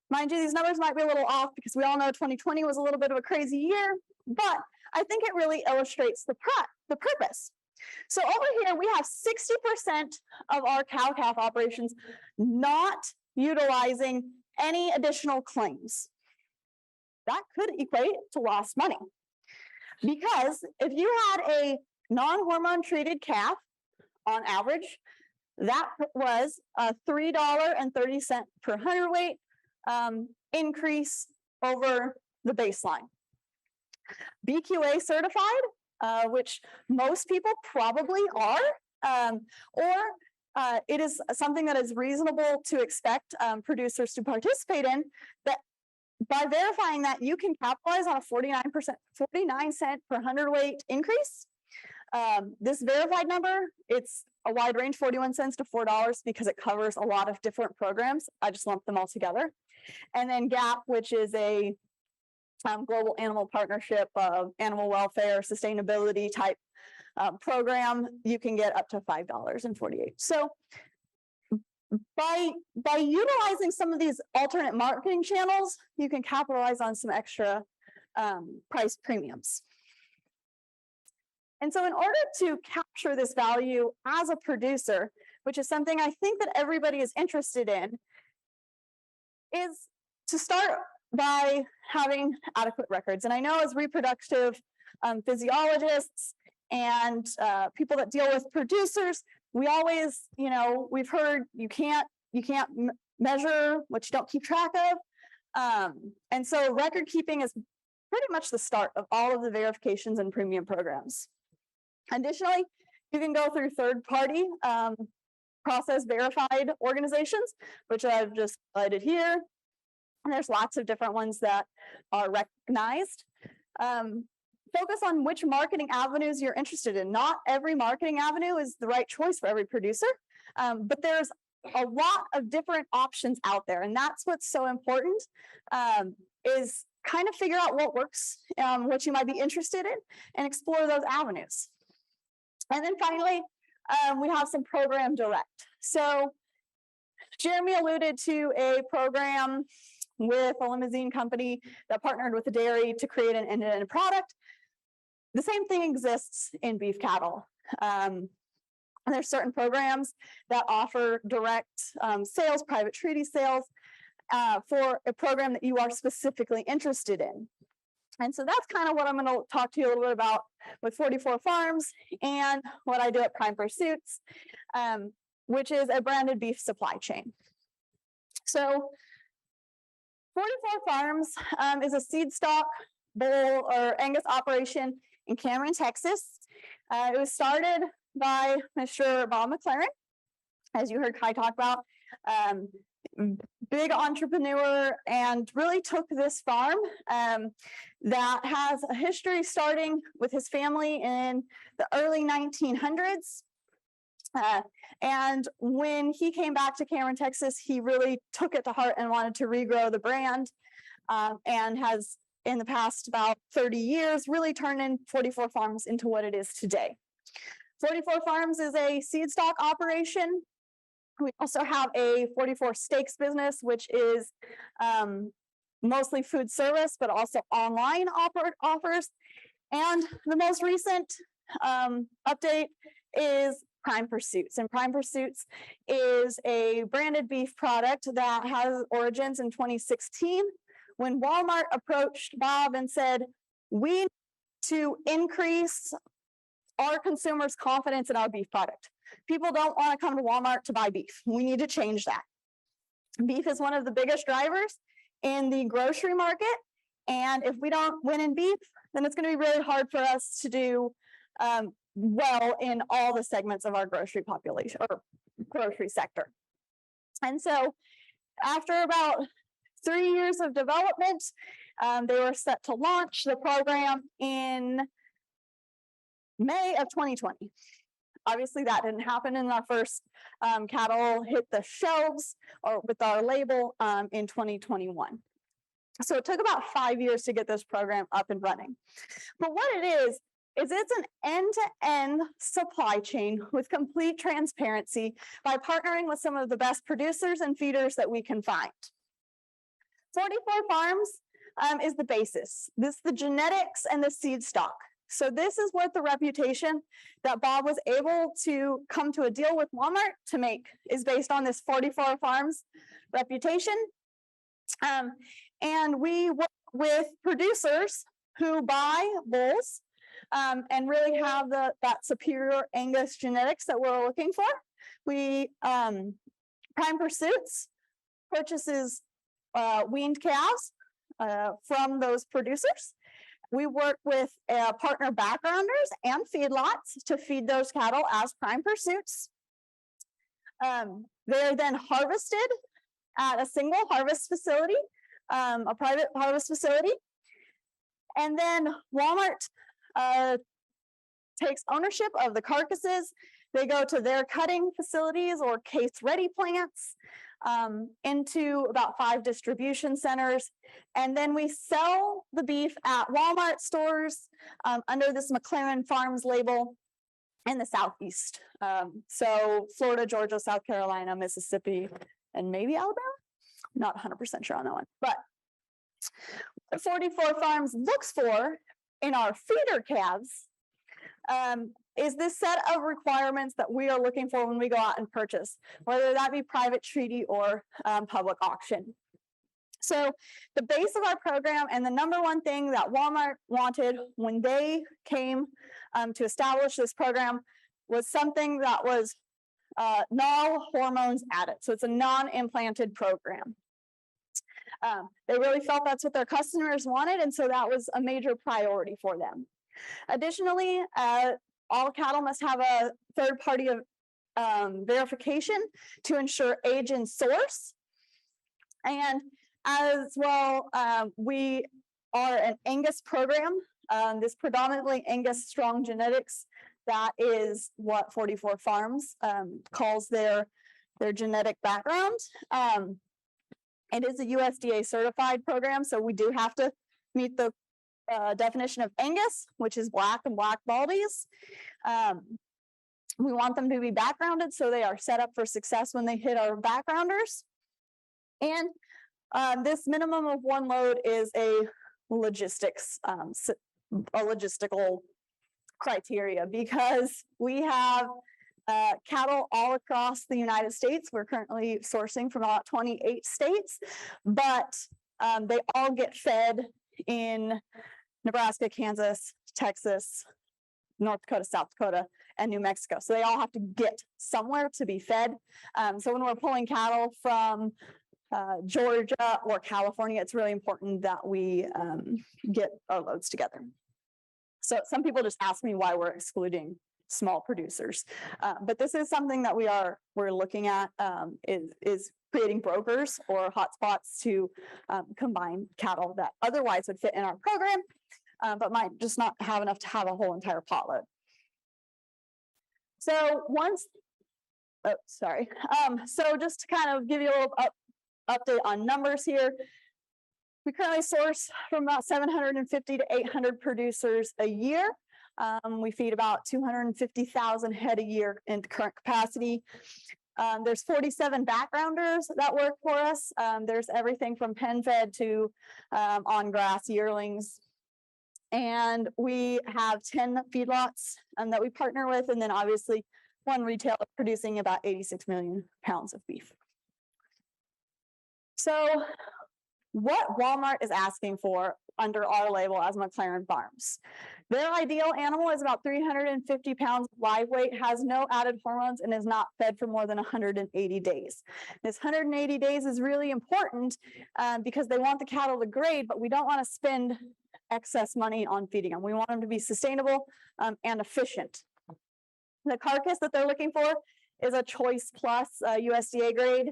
mind you, these numbers might be a little off because we all know 2020 was a little bit of a crazy year, but I think it really illustrates the purpose. So over here, we have 60% of our cow-calf operations not utilizing any additional claims. That could equate to lost money. Because if you had a non-hormone treated calf, on average, that was a $3.30 per hundredweight increase over the baseline. BQA certified, which most people probably are, or it is something that is reasonable to expect producers to participate in, that by verifying that you can capitalize on a 49 cent per hundredweight increase. This verified number, it's a wide range, 41 cents to $4, because it covers a lot of different programs. I just lumped them all together. And then GAP, which is a global animal partnership of animal welfare, sustainability type program, you can get up to $5.48. So by utilizing some of these alternate marketing channels, you can capitalize on some extra price premiums. And so in order to capture this value as a producer, which is something I think that everybody is interested in, is to start by having adequate records. And I know as reproductive physiologists and people that deal with producers, we always, we've heard you can't measure what you don't keep track of. And so record keeping is pretty much the start of all of the verifications and premium programs. Additionally, you can go through third-party process verified organizations, which I've just highlighted here. And there's lots of different ones that are recognized. Focus on which marketing avenues you're interested in. Not every marketing avenue is the right choice for every producer, but there's a lot of different options out there. And that's what's so important, is kind of figure out what works, what you might be interested in, and explore those avenues. And then finally, we have some program direct. So Jeremy alluded to a program with a limousine company that partnered with a dairy to create an end-to-end product. The same thing exists in beef cattle. And there's certain programs that offer direct sales, private treaty sales, for a program that you are specifically interested in. And so that's kind of what I'm going to talk to you a little bit about with 44 Farms and what I do at Prime Pursuits, which is a branded beef supply chain. So 44 Farms is a seed stock bull or Angus operation in Cameron, Texas. It was started by Mr. Bob McLaren, as you heard Kai talk about. Big entrepreneur, and really took this farm that has a history starting with his family in the early 1900s. And when he came back to Cameron, Texas, he really took it to heart and wanted to regrow the brand, and has, in the past about 30 years, really turned in 44 Farms into what it is today. 44 Farms is a seed stock operation. We also have a 44 Steaks business, which is mostly food service, but also online offers. And the most recent update is Prime Pursuits. And Prime Pursuits is a branded beef product that has origins in 2016, when Walmart approached Bob and said, we need to increase our consumers' confidence in our beef product. People don't want to come to Walmart to buy beef. We need to change that. Beef is one of the biggest drivers in the grocery market. And if we don't win in beef, then it's going to be really hard for us to do well in all the segments of our grocery population or grocery sector. And so after about 3 years of development, they were set to launch the program in May of 2020. Obviously, that didn't happen in our first cattle hit the shelves or with our label in 2021. So it took about 5 years to get this program up and running. But what it is it's an end-to-end supply chain with complete transparency by partnering with some of the best producers and feeders that we can find. 44 Farms is the basis. This is the genetics and the seed stock. So this is what the reputation that Bob was able to come to a deal with Walmart to make is based on this 44 Farms reputation. And we work with producers who buy bulls and really have that superior Angus genetics that we're looking for. We Prime Pursuits purchases weaned calves from those producers. We work with partner backgrounders and feedlots to feed those cattle as Prime Pursuits. They're then harvested at a single harvest facility, a private harvest facility. And then Walmart takes ownership of the carcasses. They go to their cutting facilities or case-ready plants into about 5 distribution centers. And then we sell the beef at Walmart stores under this McLaren Farms label in the Southeast. So Florida, Georgia, South Carolina, Mississippi, and maybe Alabama. Not 100% sure on that one. But what 44 Farms looks for in our feeder calves is this set of requirements that we are looking for when we go out and purchase, whether that be private treaty or public auction. So the base of our program and the number one thing that Walmart wanted when they came to establish this program was something that was no hormones added. So it's a non-implanted program. They really felt that's what their customers wanted, and so that was a major priority for them. Additionally, all cattle must have a third-party verification to ensure age and source. And as well, we are an Angus program. This predominantly Angus strong genetics, that is what 44 Farms calls their genetic background. It is a USDA certified program, so we do have to meet the definition of Angus, which is black and black baldies. We want them to be backgrounded so they are set up for success when they hit our backgrounders. And this minimum of 1 load is a logistical criteria because we have cattle all across the United States. We're currently sourcing from about 28 states, but they all get fed in Nebraska, Kansas, Texas, North Dakota, South Dakota, and New Mexico. So they all have to get somewhere to be fed. So when we're pulling cattle from Georgia or California, it's really important that we get our loads together. So some people just ask me why we're excluding small producers, but this is something that we're looking at is creating brokers or hotspots to combine cattle that otherwise would fit in our program, but might just not have enough to have a whole entire pot load. So so just to kind of give you a little update on numbers here. We currently source from about 750 to 800 producers a year. We feed about 250,000 head a year in current capacity. There's 47 backgrounders that work for us. There's everything from pen fed to on grass yearlings. And we have 10 feedlots that we partner with, and then obviously 1 retailer producing about 86 million pounds of beef. So what Walmart is asking for under our label as McLaren Farms. Their ideal animal is about 350 pounds live weight, has no added hormones, and is not fed for more than 180 days. This 180 days is really important because they want the cattle to grade, but we don't want to spend excess money on feeding them. We want them to be sustainable and efficient. The carcass that they're looking for is a Choice Plus USDA grade.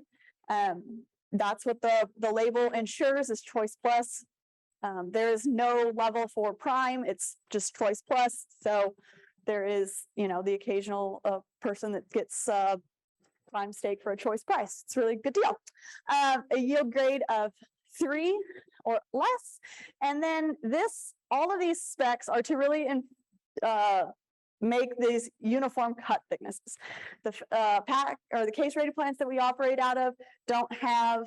That's what the label ensures, is Choice Plus. There is no level for Prime, it's just Choice Plus. So there is, the occasional person that gets Prime steak for a choice price. It's a really good deal. A yield grade of 3 or less. And then all of these specs are to really make these uniform cut thicknesses. The pack or the case rated plants that we operate out of don't have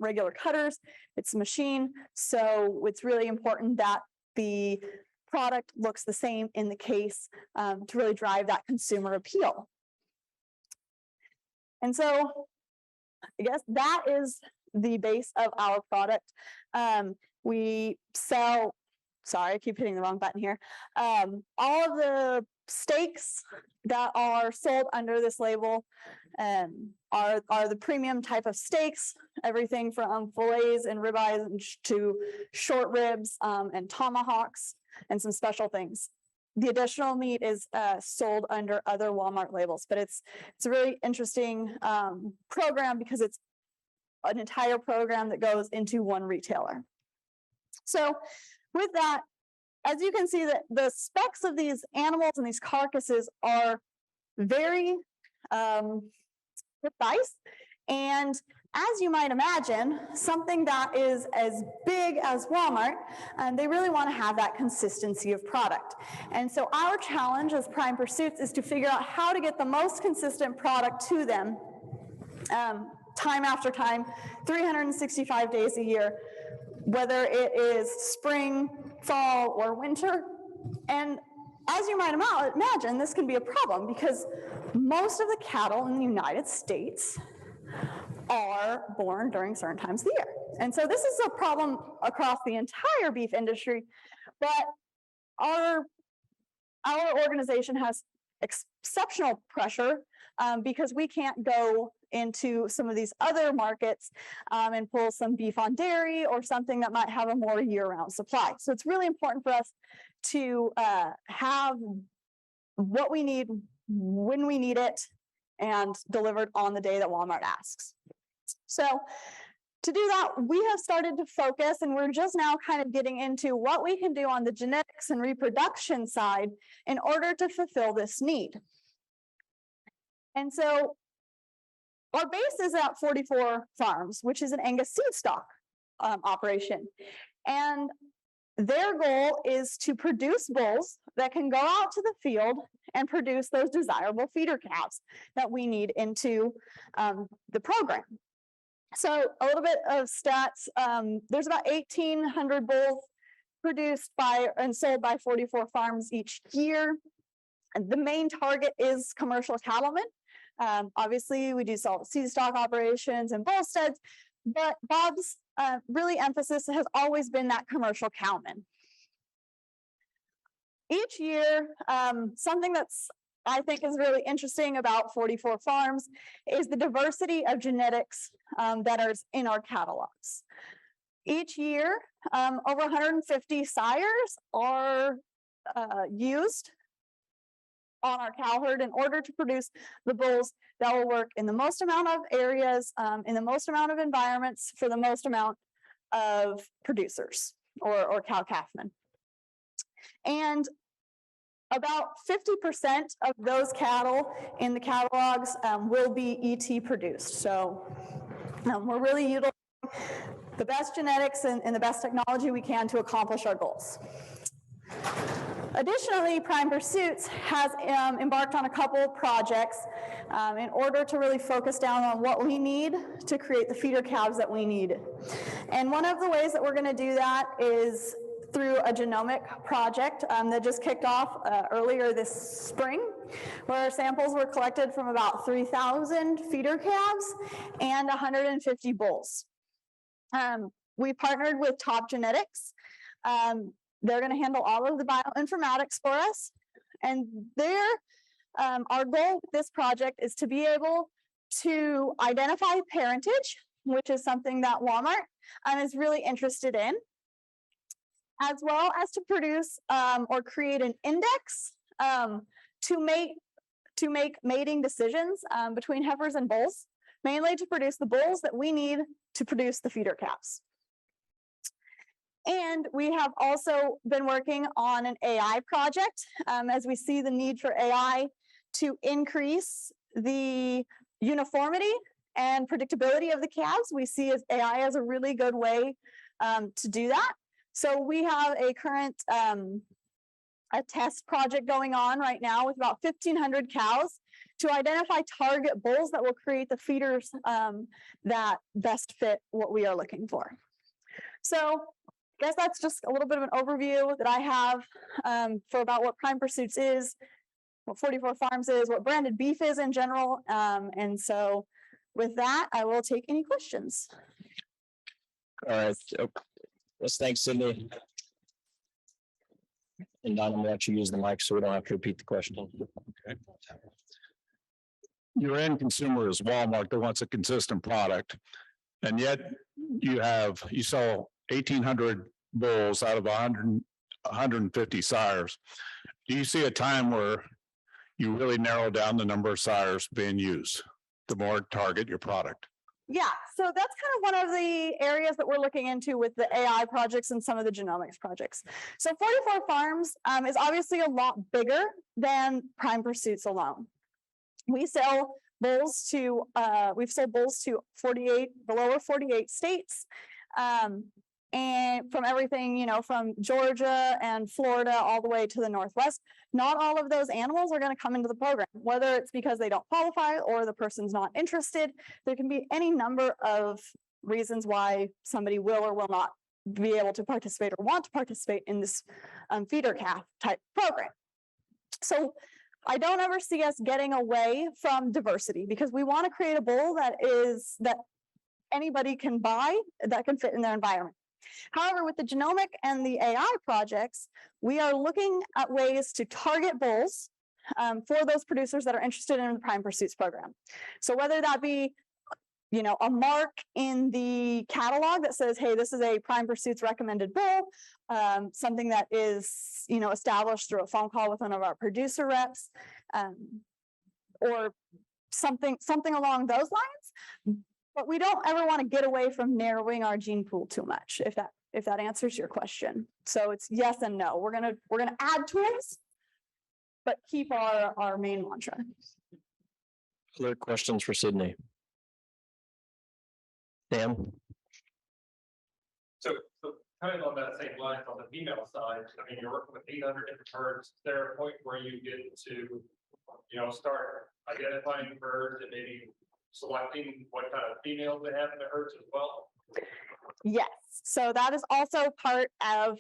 regular cutters. It's a machine. So it's really important that the product looks the same in the case to really drive that consumer appeal. And so I guess that is the base of our product. We sell, sorry, I keep hitting the wrong button here. All of the steaks that are sold under this label are the premium type of steaks, everything from fillets and ribeyes to short ribs and tomahawks and some special things. The additional meat is sold under other Walmart labels, but it's a really interesting program because it's an entire program that goes into one retailer. So with that, as you can see, that the specs of these animals and these carcasses are very precise. And as you might imagine, something that is as big as Walmart, they really want to have that consistency of product. And so our challenge as Prime Pursuits is to figure out how to get the most consistent product to them time after time, 365 days a year, whether it is spring, fall, or winter. And as you might imagine, this can be a problem because most of the cattle in the United States are born during certain times of the year. And so this is a problem across the entire beef industry, but our organization has exceptional pressure because we can't go into some of these other markets and pull some beef on dairy or something that might have a more year-round supply. So it's really important for us to have what we need when we need it and delivered on the day that Walmart asks. So to do that, we have started to focus, and we're just now kind of getting into what we can do on the genetics and reproduction side in order to fulfill this need. And so our base is at 44 Farms, which is an Angus seed stock operation. And their goal is to produce bulls that can go out to the field and produce those desirable feeder calves that we need into the program. So a little bit of stats, there's about 1,800 bulls produced by and sold by 44 Farms each year. And the main target is commercial cattlemen. Obviously, we do sell seed stock operations and bull steads, but Bob's really emphasis has always been that commercial cowman. Each year, something that's I think is really interesting about 44 Farms is the diversity of genetics that are in our catalogs. Each year, over 150 sires are used on our cow herd in order to produce the bulls that will work in the most amount of areas, in the most amount of environments, for the most amount of producers or cow calfmen. And about 50% of those cattle in the catalogs will be ET produced. So we're really utilizing the best genetics and the best technology we can to accomplish our goals. Additionally, Prime Pursuits has embarked on a couple of projects in order to really focus down on what we need to create the feeder calves that we need. And one of the ways that we're going to do that is through a genomic project that just kicked off earlier this spring, where samples were collected from about 3,000 feeder calves and 150 bulls. we partnered with Top Genetics. They're going to handle all of the bioinformatics for us. And our goal with this project is to be able to identify parentage, which is something that Walmart is really interested in, as well as to produce or create an index to make mating decisions between heifers and bulls, mainly to produce the bulls that we need to produce the feeder calves. And we have also been working on an AI project as we see the need for AI to increase the uniformity and predictability of the calves. We see AI as a really good way to do that. So we have a current a test project going on right now with about 1,500 cows to identify target bulls that will create the feeders that best fit what we are looking for. So I guess that's just a little bit of an overview that I have for about what Prime Pursuits is, what 44 Farms is, what branded beef is in general. And so with that, I will take any questions. All right. Let's thank Sydney. And Don, I'm gonna let you use the mic so we don't have to repeat the question. Okay. Your end consumer is Walmart that wants a consistent product. And yet you sell 1,800 bulls out of 150 sires. Do you see a time where you really narrow down the number of sires being used, the more target your product? Yeah, so that's kind of one of the areas that we're looking into with the AI projects and some of the genomics projects. So 44 Farms is obviously a lot bigger than Prime Pursuits alone. We sell bulls to, we've sold bulls to the lower 48 states. And from everything, from Georgia and Florida all the way to the Northwest. Not all of those animals are going to come into the program, whether it's because they don't qualify or the person's not interested. There can be any number of reasons why somebody will or will not be able to participate or want to participate in this feeder calf type program. So I don't ever see us getting away from diversity because we want to create a bull that anybody can buy that can fit in their environment. However, with the genomic and the AI projects, we are looking at ways to target bulls for those producers that are interested in the Prime Pursuits program. So whether that be, a mark in the catalog that says, hey, this is a Prime Pursuits recommended bull, something that is, established through a phone call with one of our producer reps, or something along those lines. But we don't ever want to get away from narrowing our gene pool too much, if that answers your question. So it's yes and no. We're gonna add tools, but keep our main mantra. Other questions for Sydney? Dan? So kind of on that same line, on the female side, you're working with 800 different birds. Is there a point where you get to, start identifying birds and maybe selecting what kind of females they have in their herds as well? Yes, so that is also part of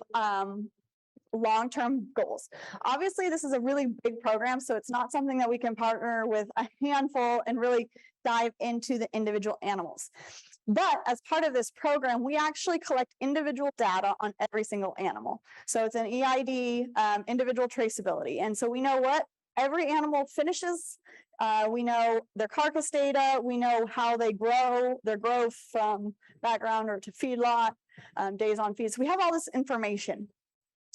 long-term goals. Obviously, this is a really big program, so it's not something that we can partner with a handful and really dive into the individual animals. But as part of this program, we actually collect individual data on every single animal. So it's an EID, individual traceability. And so we know what every animal finishes. We know their carcass data. We know how they grow, their growth from background or to feedlot, days on feed. So we have all this information.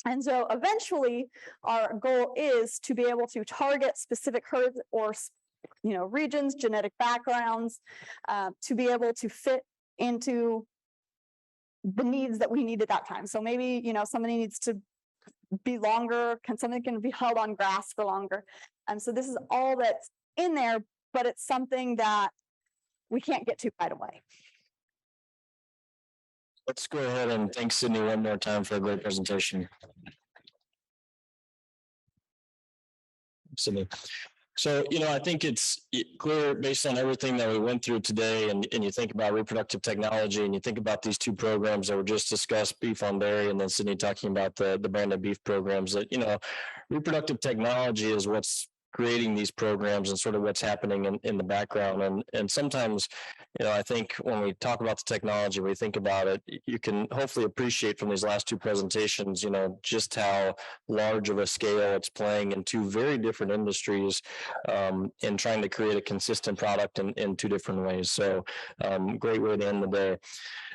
And so eventually our goal is to be able to target specific herds or regions, genetic backgrounds, to be able to fit into the needs that we need at that time. So maybe, somebody needs to be longer, something can be held on grass for longer. And so this is all that's in there, but it's something that we can't get to right away. Let's go ahead and thank Sydney one more time for a great presentation. Sydney. So, I think it's clear based on everything that we went through today, and you think about reproductive technology and you think about these two programs that were just discussed, beef on dairy, and then Sydney talking about the branded beef programs, that, reproductive technology is what's creating these programs and sort of what's happening in the background. And sometimes, I think when we talk about the technology, we think about it, you can hopefully appreciate from these last two presentations, just how large of a scale it's playing in two very different industries, and trying to create a consistent product in two different ways. So great way to end the day.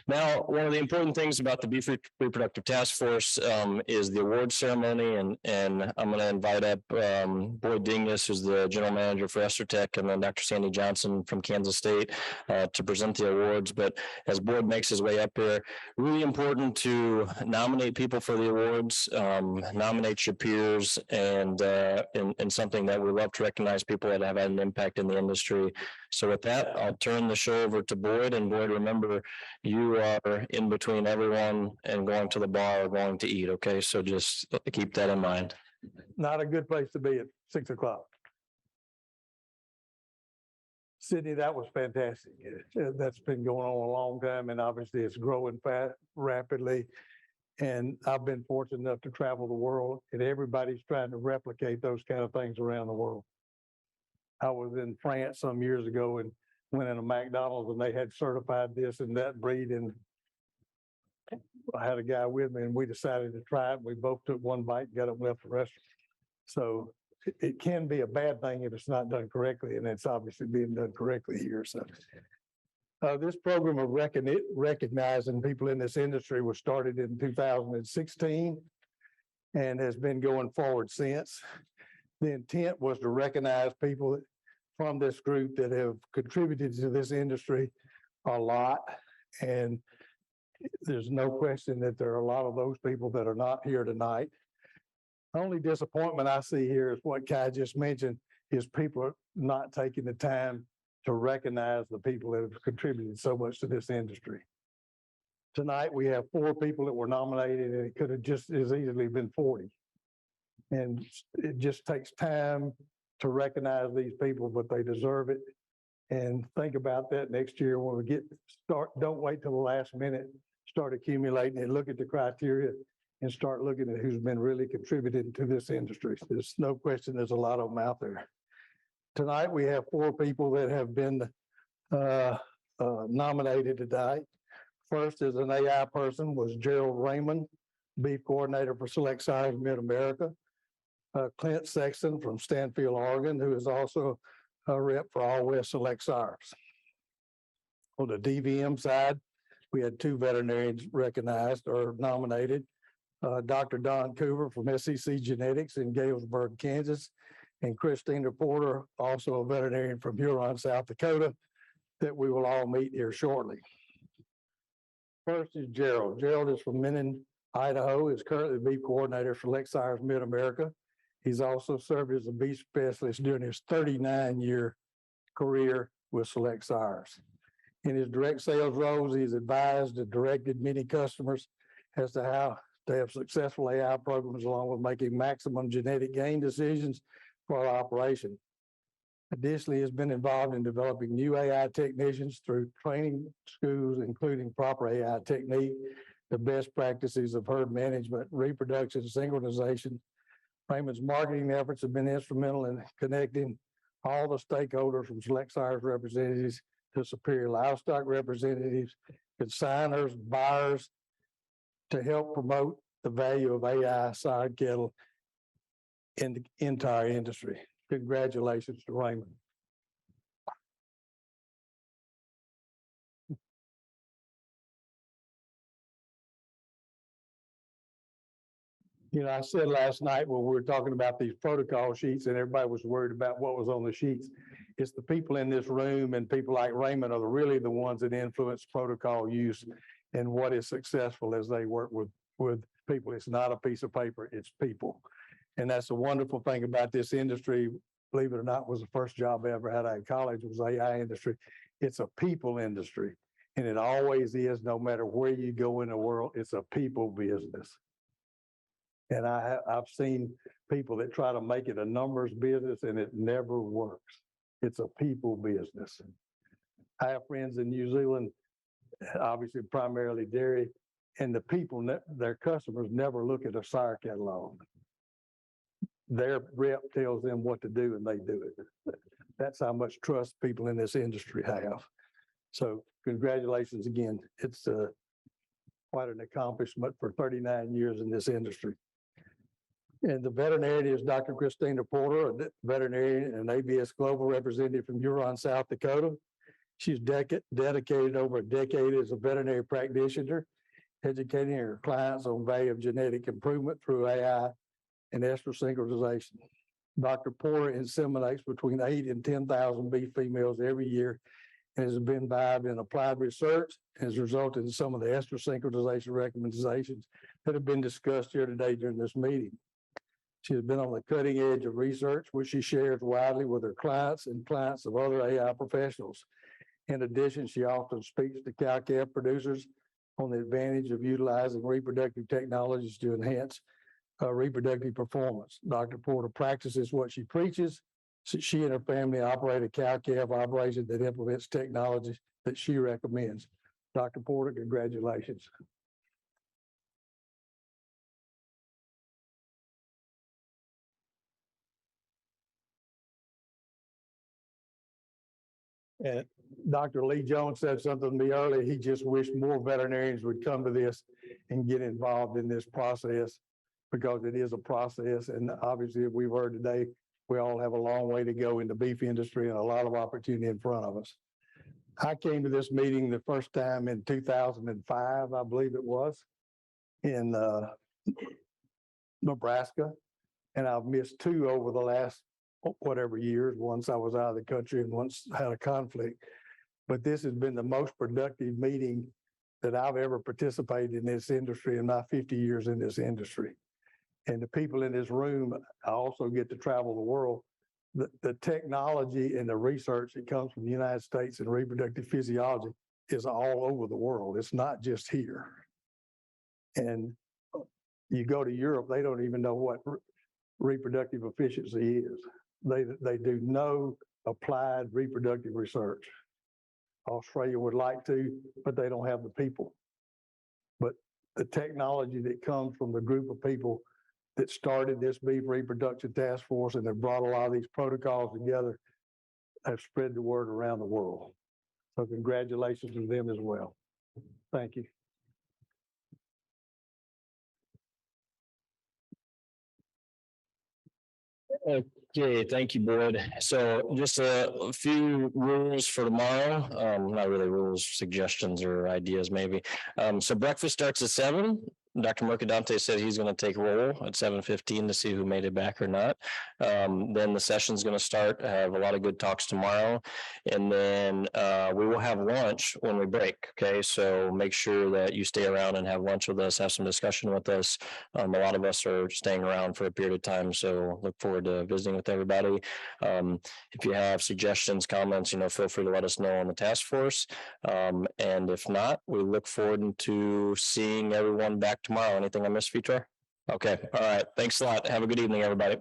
Now, one of the important things about the Beef Reproductive Task Force is the award ceremony, and I'm going to invite up Boyd Dingus, who's the general manager for Estertech, and then Dr. Sandy Johnson from Kansas State to present the awards. But as Boyd makes his way up here, really important to nominate people for the awards, nominate your peers, and something that we love to recognize people that have had an impact in the industry. So with that, I'll turn the show over to Boyd. And Boyd, remember, you are in between everyone and going to the bar or going to eat. Okay, so just keep that in mind. Not a good place to be at 6 o'clock. Sydney, that was fantastic. That's been going on a long time, and obviously it's growing fast, rapidly. And I've been fortunate enough to travel the world, and everybody's trying to replicate those kind of things around the world. I was in France some years ago and went in a McDonald's, and they had certified this and that breed. And I had a guy with me, and we decided to try it. We both took one bite and got up and left the restaurant. So it can be a bad thing if it's not done correctly, and it's obviously being done correctly here. So this program of recognizing people in this industry was started in 2016 and has been going forward since. The intent was to recognize people from this group that have contributed to this industry a lot. And there's no question that there are a lot of those people that are not here tonight. Only disappointment I see here is what Kai just mentioned, is people are not taking the time to recognize the people that have contributed so much to this industry. Tonight, we have 4 people that were nominated, and it could have just as easily been 40. And it just takes time to recognize these people, but they deserve it. And think about that next year when we don't wait till the last minute, start accumulating and look at the criteria and start looking at who's been really contributing to this industry. There's no question there's a lot of them out there. Tonight, we have 4 people that have been nominated tonight. First is an AI person, was Gerald Raymond, Beef Coordinator for Select Sires Mid-America. Clint Sexton from Stanfield, Oregon, who is also a rep for All West Select Sires. On the DVM side, we had 2 veterinarians recognized or nominated. Dr. Don Coover from SEC Genetics in Galesburg, Kansas, and Christina Porter, also a veterinarian from Huron, South Dakota, that we will all meet here shortly. First is Gerald. Gerald is from Minden, Idaho, is currently the beef coordinator for Select Sires Mid-America. He's also served as a beef specialist during his 39-year career with Select Sires. In his direct sales roles, he's advised and directed many customers as to how to have successful AI programs, along with making maximum genetic gain decisions for our operation. Additionally, he has been involved in developing new AI technicians through training schools, including proper AI technique, the best practices of herd management, reproduction, synchronization. Raymond's marketing efforts have been instrumental in connecting all the stakeholders from Select Sires representatives to superior livestock representatives, consignors, buyers, to help promote the value of AI side cattle in the entire industry. Congratulations to Raymond. You know, I said last night when we were talking about these protocol sheets and everybody was worried about what was on the sheets. It's the people in this room and people like Raymond are really the ones that influence protocol use and what is successful as they work with people. It's not a piece of paper, it's people. And that's a wonderful thing about this industry. Believe it or not, was the first job I ever had out of college was AI industry. It's a people industry. And it always is, no matter where you go in the world, it's a people business. And I've seen people that try to make it a numbers business and it never works. It's a people business. I have friends in New Zealand, obviously primarily dairy, and the people, their customers never look at a sire catalog. their rep tells them what to do and they do it. That's how much trust people in this industry have. So congratulations again. It's quite an accomplishment for 39 years in this industry. And the veterinarian is Dr. Christina Porter, a veterinarian and ABS Global representative from Huron, South Dakota. She's dedicated over a decade as a veterinary practitioner, educating her clients on value of genetic improvement through AI and ester synchronization. Dr. Porter inseminates between 8,000 and 10,000 beef females every year and has been involved in applied research and has resulted in some of the ester synchronization recommendations that have been discussed here today during this meeting. She has been on the cutting edge of research, which she shares widely with her clients and clients of other AI professionals. In addition, she often speaks to cow-calf producers on the advantage of utilizing reproductive technologies to enhance reproductive performance. Dr. Porter practices what she preaches. So she and her family operate a cow-calf operation that implements technologies that she recommends. Dr. Porter, congratulations. And Dr. Lee Jones said something to me earlier. He just wished more veterinarians would come to this and get involved in this process because it is a process. And obviously, as we've heard today, we all have a long way to go in the beef industry and a lot of opportunity in front of us. I came to this meeting the first time in 2005, I believe it was, in Nebraska. And I've missed two over the last whatever years. Once I was out of the country and once had a conflict. But this has been the most productive meeting that I've ever participated in this industry in my 50 years in this industry. And the people in this room, I also get to travel the world. The technology and the research that comes from the United States in reproductive physiology is all over the world. It's not just here. And you go to Europe, they don't even know what reproductive efficiency is. They do no applied reproductive research. Australia would like to, but they don't have the people. But the technology that comes from the group of people that started this beef reproduction task force and have brought a lot of these protocols together have spread the word around the world. So congratulations to them as well. Thank you. Okay, thank you, Boyd. So just a few rules for tomorrow. Not really rules, suggestions or ideas maybe. So breakfast starts at 7. Dr. Mercadante said he's going to take roll at 7:15 to see who made it back or not. Then the session's going to start. I have a lot of good talks tomorrow. And then we will have lunch when we break. Okay, so make sure that you stay around and have lunch with us, have some discussion with us. A lot of us are staying around for a period of time, so look forward to visiting with everybody. If you have suggestions, comments, feel free to let us know on the task force. And if not, we look forward to seeing everyone back tomorrow. Anything I missed, Vitor? Okay. All right. Thanks a lot. Have a good evening, everybody.